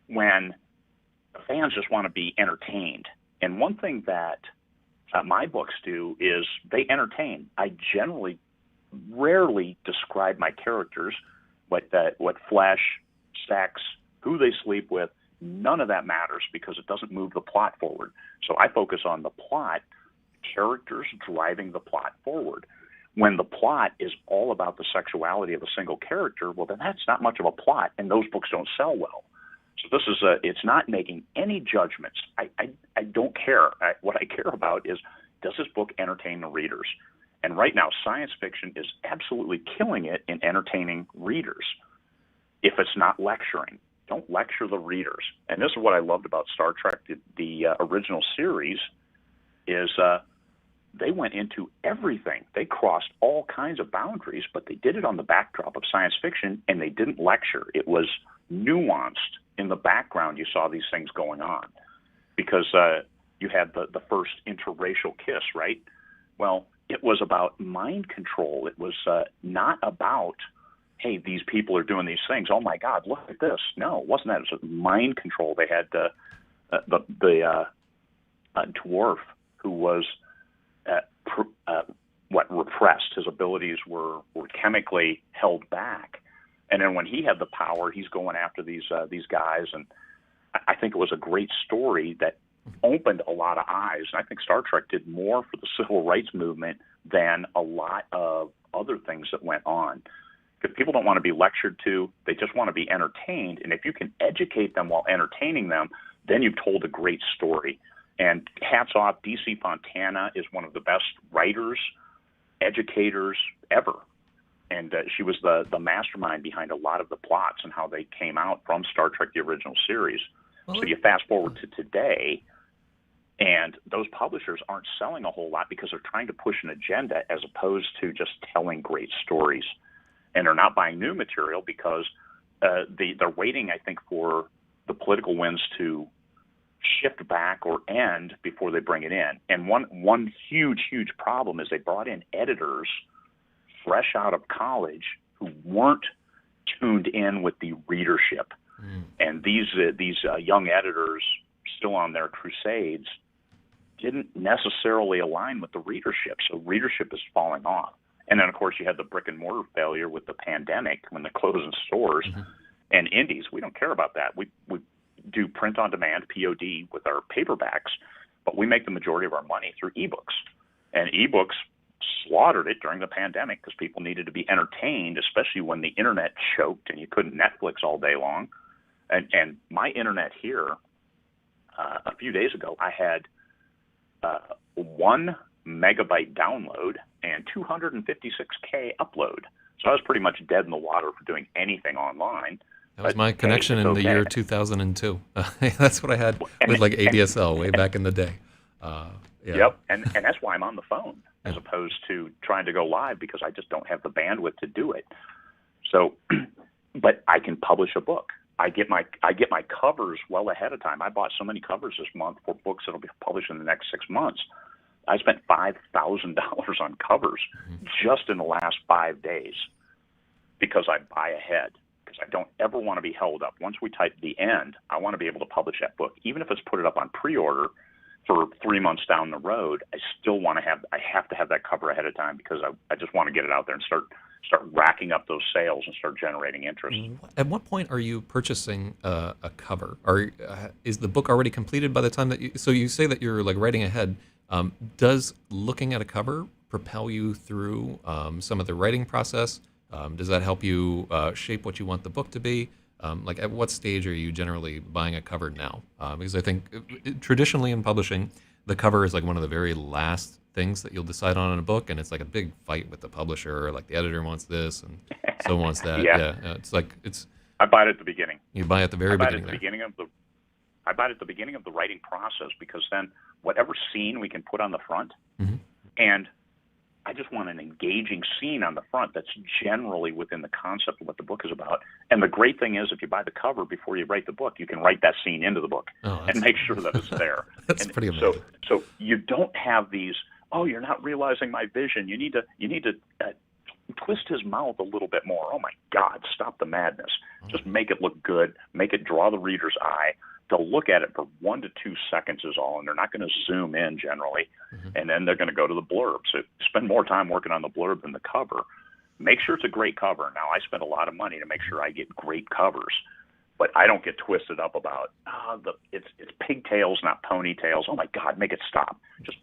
when fans just want to be entertained. And one thing that my books do is they entertain. I rarely describe my characters, what flesh, sex, who they sleep with. None of that matters, because it doesn't move the plot forward. So I focus on the plot, characters driving the plot forward. When the plot is all about the sexuality of a single character, well, then that's not much of a plot, and those books don't sell well. So this is it's not making any judgments. I don't care. What I care about is, does this book entertain the readers? And right now, science fiction is absolutely killing it in entertaining readers. If it's not lecturing, don't lecture the readers. And this is what I loved about Star Trek, the original series, is they went into everything. They crossed all kinds of boundaries, but they did it on the backdrop of science fiction, and they didn't lecture. It was nuanced. In the background, you saw these things going on because you had the first interracial kiss, right? Well, it was about mind control. It was not about, hey, these people are doing these things. Oh, my God, look at this. No, it wasn't that. It was mind control. They had the dwarf who was repressed. His abilities were chemically held back. And then when he had the power, he's going after these guys. And I think it was a great story that opened a lot of eyes. And I think Star Trek did more for the civil rights movement than a lot of other things that went on. Because people don't want to be lectured to. They just want to be entertained. And if you can educate them while entertaining them, then you've told a great story. And hats off, D.C. Fontana is one of the best writers, educators ever. And she was the mastermind behind a lot of the plots and how they came out from Star Trek, the original series. Well, so you fast forward to today, and those publishers aren't selling a whole lot because they're trying to push an agenda as opposed to just telling great stories. And they're not buying new material because they're waiting, I think, for the political winds to shift back or end before they bring it in. And one huge problem is they brought in editors fresh out of college who weren't tuned in with the readership. And these young editors still on their crusades didn't necessarily align with the readership. So readership is falling off. And then, of course, you had the brick and mortar failure with the pandemic when they're closing stores and indies. We don't care about that. We do print on demand, POD, with our paperbacks, but we make the majority of our money through ebooks. And ebooks slaughtered it during the pandemic because people needed to be entertained, especially when the internet choked and you couldn't Netflix all day long. And my internet here, a few days ago, I had 1 megabyte download and 256K upload. So I was pretty much dead in the water for doing anything online. That was my connection in the year 2002. That's what I had with like ADSL way back in the day. Yeah. Yep, and that's why I'm on the phone as opposed to trying to go live because I just don't have the bandwidth to do it. So, but I can publish a book. I get my covers well ahead of time. I bought so many covers this month for books that'll be published in the next 6 months. I spent $5,000 on covers just in the last 5 days because I buy ahead. Because I don't ever want to be held up. Once we type the end, I want to be able to publish that book. Even if it's put it up on pre-order for 3 months down the road, I still want to have to have that cover ahead of time because I just want to get it out there and start racking up those sales and start generating interest. At what point are you purchasing a cover? Is the book already completed by the time that so you say that you're like writing ahead? Does looking at a cover propel you through some of the writing process? Does that help you shape what you want the book to be? Like at what stage are you generally buying a cover now? Because I think traditionally in publishing, the cover is like one of the very last things that you'll decide on in a book, and it's like a big fight with the publisher. Like the editor wants this and so wants that. Yeah. I buy it at the beginning. You buy it at the very beginning. I buy it at the beginning of the writing process because then whatever scene we can put on the front, and I just want an engaging scene on the front that's generally within the concept of what the book is about. And the great thing is if you buy the cover before you write the book, you can write that scene into the book and make sure that it's there. That's pretty amazing. So you don't have these, oh, you're not realizing my vision. You need to twist his mouth a little bit more. Oh, my God, stop the madness. Just make it look good. Make it draw the reader's eye. They'll look at it for 1 to 2 seconds is all, and they're not going to zoom in generally, and then they're going to go to the blurb. So spend more time working on the blurb than the cover. Make sure it's a great cover. Now, I spend a lot of money to make sure I get great covers, but I don't get twisted up about it's pigtails, not ponytails. Oh, my God, make it stop. Just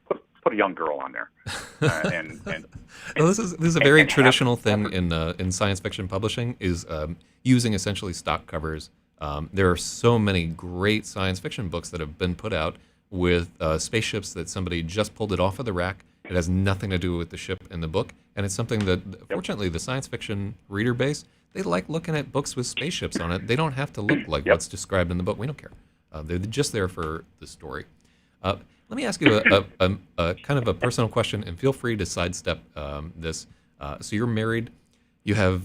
put a young girl on there. Well, this is a very traditional thing in science fiction publishing is using essentially stock covers There are so many great science fiction books that have been put out with spaceships that somebody just pulled it off of the rack. It has nothing to do with the ship in the book, and it's something that, fortunately, the science fiction reader base, they like looking at books with spaceships on it. They don't have to look like what's described in the book. We don't care. They're just there for the story. Let me ask you a kind of a personal question, and feel free to sidestep this. So you're married. You have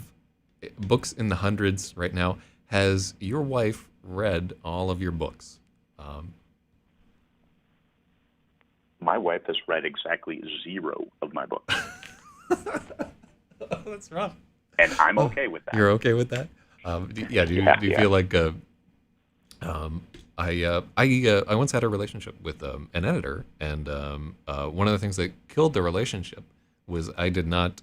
books in the hundreds right now. Has your wife read all of your books? My wife has read exactly 0 of my books. That's rough. And I'm okay with that. You're okay with that? Do you feel like I once had a relationship with an editor, and one of the things that killed the relationship was I did not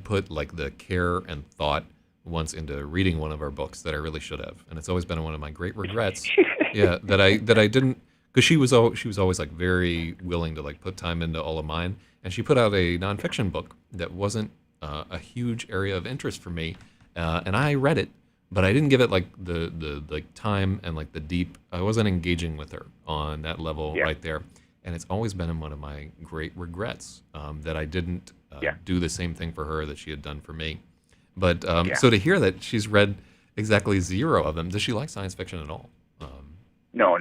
put like the care and thought once into reading one of our books that I really should have, and it's always been one of my great regrets. that I didn't, because she was always like very willing to like put time into all of mine, and she put out a nonfiction book that wasn't a huge area of interest for me, and I read it, but I didn't give it like the like time and like the deep. I wasn't engaging with her on that level right there, and it's always been one of my great regrets that I didn't do the same thing for her that she had done for me. But so to hear that she's read exactly 0 of them, does she like science fiction at all? No,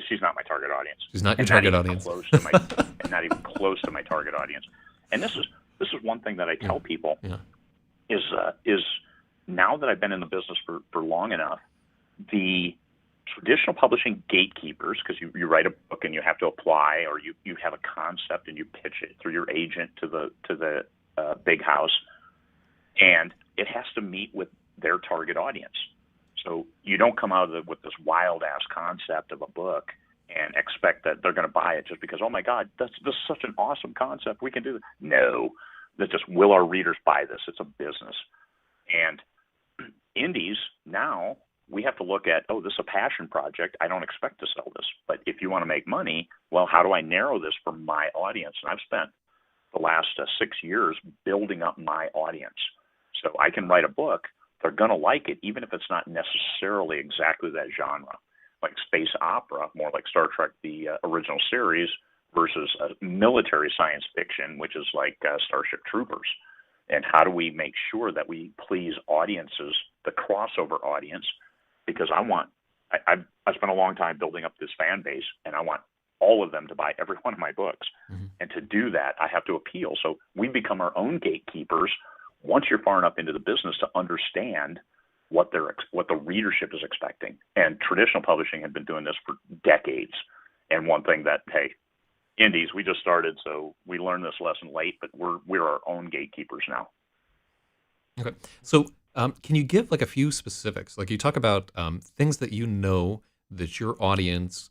she's not my target audience. She's not your target audience. And not even close to my target audience. And this is one thing that I tell people is now that I've been in the business for long enough, the traditional publishing gatekeepers, because you write a book and you have to apply, or you have a concept and you pitch it through your agent to the big house, and it has to meet with their target audience. So you don't come out with this wild-ass concept of a book and expect that they're going to buy it just because, oh, my God, this is such an awesome concept. We can do this. No, that's just, will our readers buy this? It's a business. And indies, now we have to look at, oh, this is a passion project. I don't expect to sell this. But if you want to make money, well, how do I narrow this for my audience? And I've spent the last 6 years building up my audience. So I can write a book. They're going to like it, even if it's not necessarily exactly that genre, like space opera, more like Star Trek, the original series, versus military science fiction, which is like Starship Troopers. And how do we make sure that we please audiences, the crossover audience? Because I've spent a long time building up this fan base, and I want all of them to buy every one of my books. Mm-hmm. And to do that, I have to appeal. So we become our own gatekeepers once you're far enough into the business to understand what the readership is expecting. And traditional publishing had been doing this for decades. And one thing that, hey, indies, we just started, so we learned this lesson late, but we're our own gatekeepers now. Okay. So can you give like a few specifics? Like you talk about things that you know that your audience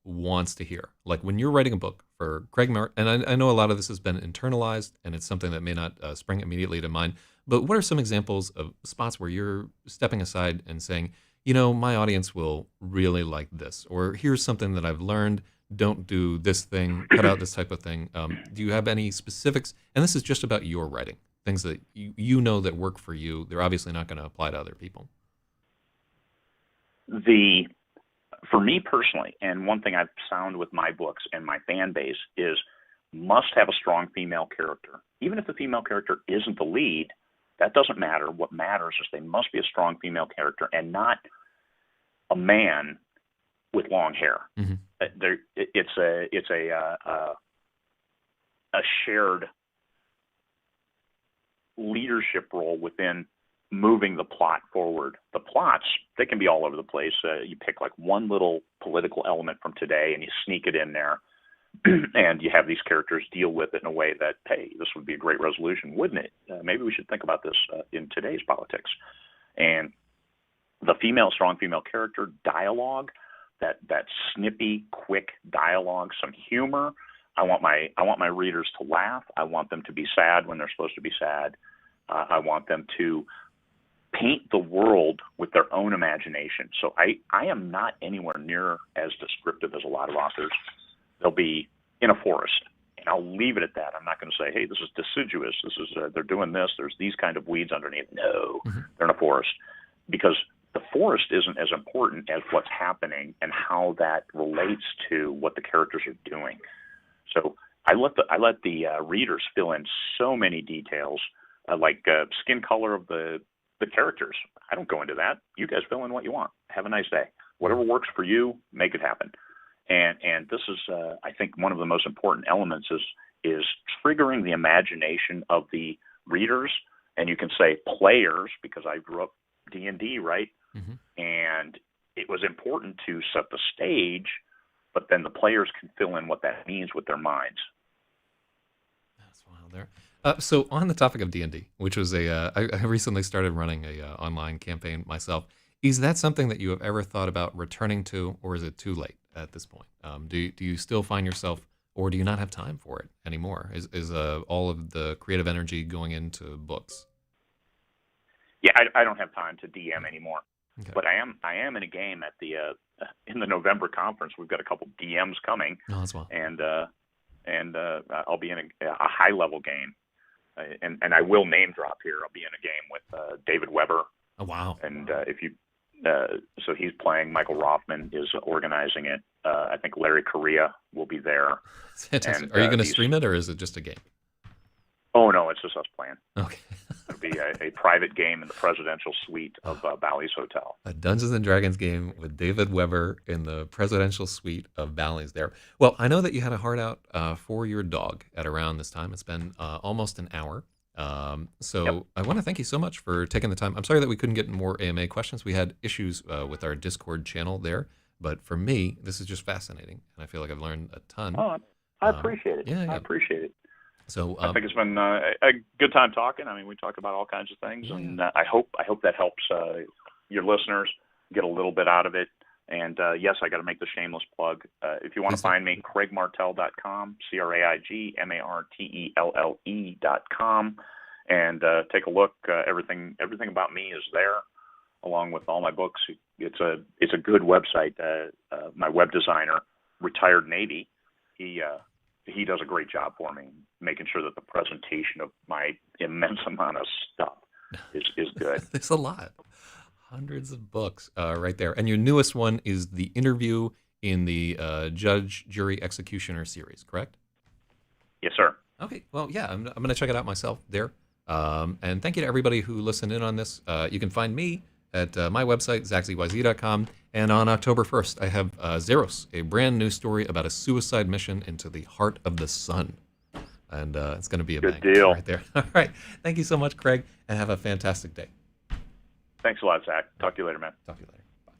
wants to hear. Like when you're writing a book for Craig Martelle, and I know a lot of this has been internalized and it's something that may not spring immediately to mind, but what are some examples of spots where you're stepping aside and saying, you know, my audience will really like this, or here's something that I've learned, don't do this thing, cut out this type of thing. Do you have any specifics? And this is just about your writing, things that you know that work for you. They're obviously not going to apply to other people. For me personally, and one thing I've found with my books and my fan base is must have a strong female character. Even if the female character isn't the lead, that doesn't matter. What matters is they must be a strong female character and not a man with long hair. Mm-hmm. It's a shared leadership role within moving the plot forward. The plots, they can be all over the place. You pick like one little political element from today and you sneak it in there, and you have these characters deal with it in a way that, hey, this would be a great resolution, wouldn't it? Maybe we should think about this in today's politics. And the strong female character, dialogue, that snippy, quick dialogue, some humor. I want my readers to laugh. I want them to be sad when they're supposed to be sad. I want them to paint the world with their own imagination. So I am not anywhere near as descriptive as a lot of authors. They'll be in a forest, and I'll leave it at that. I'm not going to say, hey, this is deciduous. This is they're doing this. There's these kind of weeds underneath. No, mm-hmm. They're in a forest, because the forest isn't as important as what's happening and how that relates to what the characters are doing. So I let the readers fill in so many details, like skin color of the characters. I don't go into that. You guys fill in what you want. Have a nice day. Whatever works for you, make it happen. And this is, I think, one of the most important elements is triggering the imagination of the readers, and you can say players, because I grew up D&D, right? Mm-hmm. And it was important to set the stage, but then the players can fill in what that means with their minds. That's wild there. So on the topic of D&D, which was I recently started running a online campaign myself. Is that something that you have ever thought about returning to, or is it too late at this point? Do you still find yourself, or do you not have time for it anymore? Is all of the creative energy going into books? Yeah, I don't have time to DM anymore. Okay. But I am in a game at the in the November conference. We've got a couple DMs coming, No, that's wild. and I'll be in a high level game, and I will name drop here. I'll be in a game with David Weber. Oh wow! And if you so he's playing. Michael Rothman is organizing it. I think Larry Correa will be there. Fantastic. Are you going to stream it, or is it just a game? Oh no, it's just us playing. Okay. It'll be a private game in the presidential suite of Bally's Hotel. A Dungeons and Dragons game with David Weber in the presidential suite of Bally's there. Well, I know that you had a heart out for your dog at around this time. It's been almost an hour. So Yep. I want to thank you so much for taking the time. I'm sorry that we couldn't get more AMA questions. We had issues with our Discord channel there. But for me, this is just fascinating. And I feel like I've learned a ton. Oh, I appreciate it. yeah. I appreciate it. So I think it's been a good time talking. I mean, we talk about all kinds of things, and I hope that helps your listeners get a little bit out of it. And yes, I got to make the shameless plug. If you want to find me, CraigMartelle.com, CraigMartelle.com, and take a look. Everything about me is there, along with all my books. It's a good website. My web designer, retired Navy, he does a great job for me, making sure that the presentation of my immense amount of stuff is good. There's a lot. Hundreds of books right there. And your newest one is The Interview in the Judge, Jury, Executioner series, correct? Yes, sir. Okay. Well, yeah, I'm going to check it out myself there. And thank you to everybody who listened in on this. You can find me at my website, zachzyz.com. And on October 1st, I have Zeros, a brand new story about a suicide mission into the heart of the sun. And it's going to be a good bang deal right there. All right. Thank you so much, Craig, and have a fantastic day. Thanks a lot, Zach. Talk to you later, man. Talk to you later. Bye.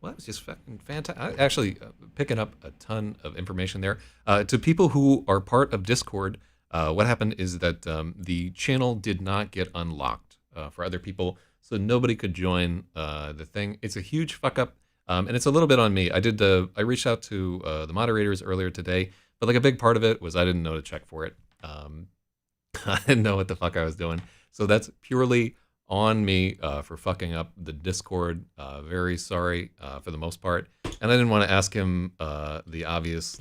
Well, that was just fucking fantastic. Actually, picking up a ton of information there. To people who are part of Discord, what happened is that the channel did not get unlocked for other people, so nobody could join the thing. It's a huge fuck up, and it's a little bit on me. I reached out to the moderators earlier today, but like a big part of it was I didn't know to check for it. I didn't know what the fuck I was doing. So that's purely on me for fucking up the Discord. Very sorry for the most part. And I didn't want to ask him the obvious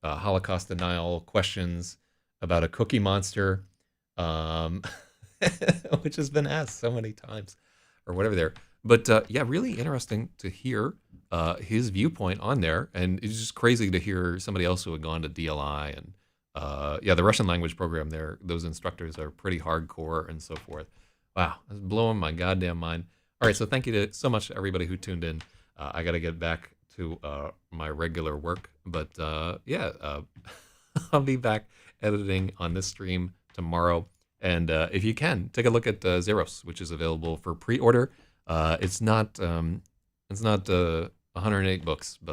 Holocaust denial questions about a cookie monster, which has been asked so many times or whatever there. But yeah, really interesting to hear his viewpoint on there. And it's just crazy to hear somebody else who had gone to DLI and yeah, the Russian language program there, those instructors are pretty hardcore and so forth. Wow, that's blowing my goddamn mind. All right, so thank you so much to everybody who tuned in. I got to get back to my regular work. But yeah, I'll be back editing on this stream tomorrow. And if you can, take a look at Zeros, which is available for pre-order. It's not 108 books, but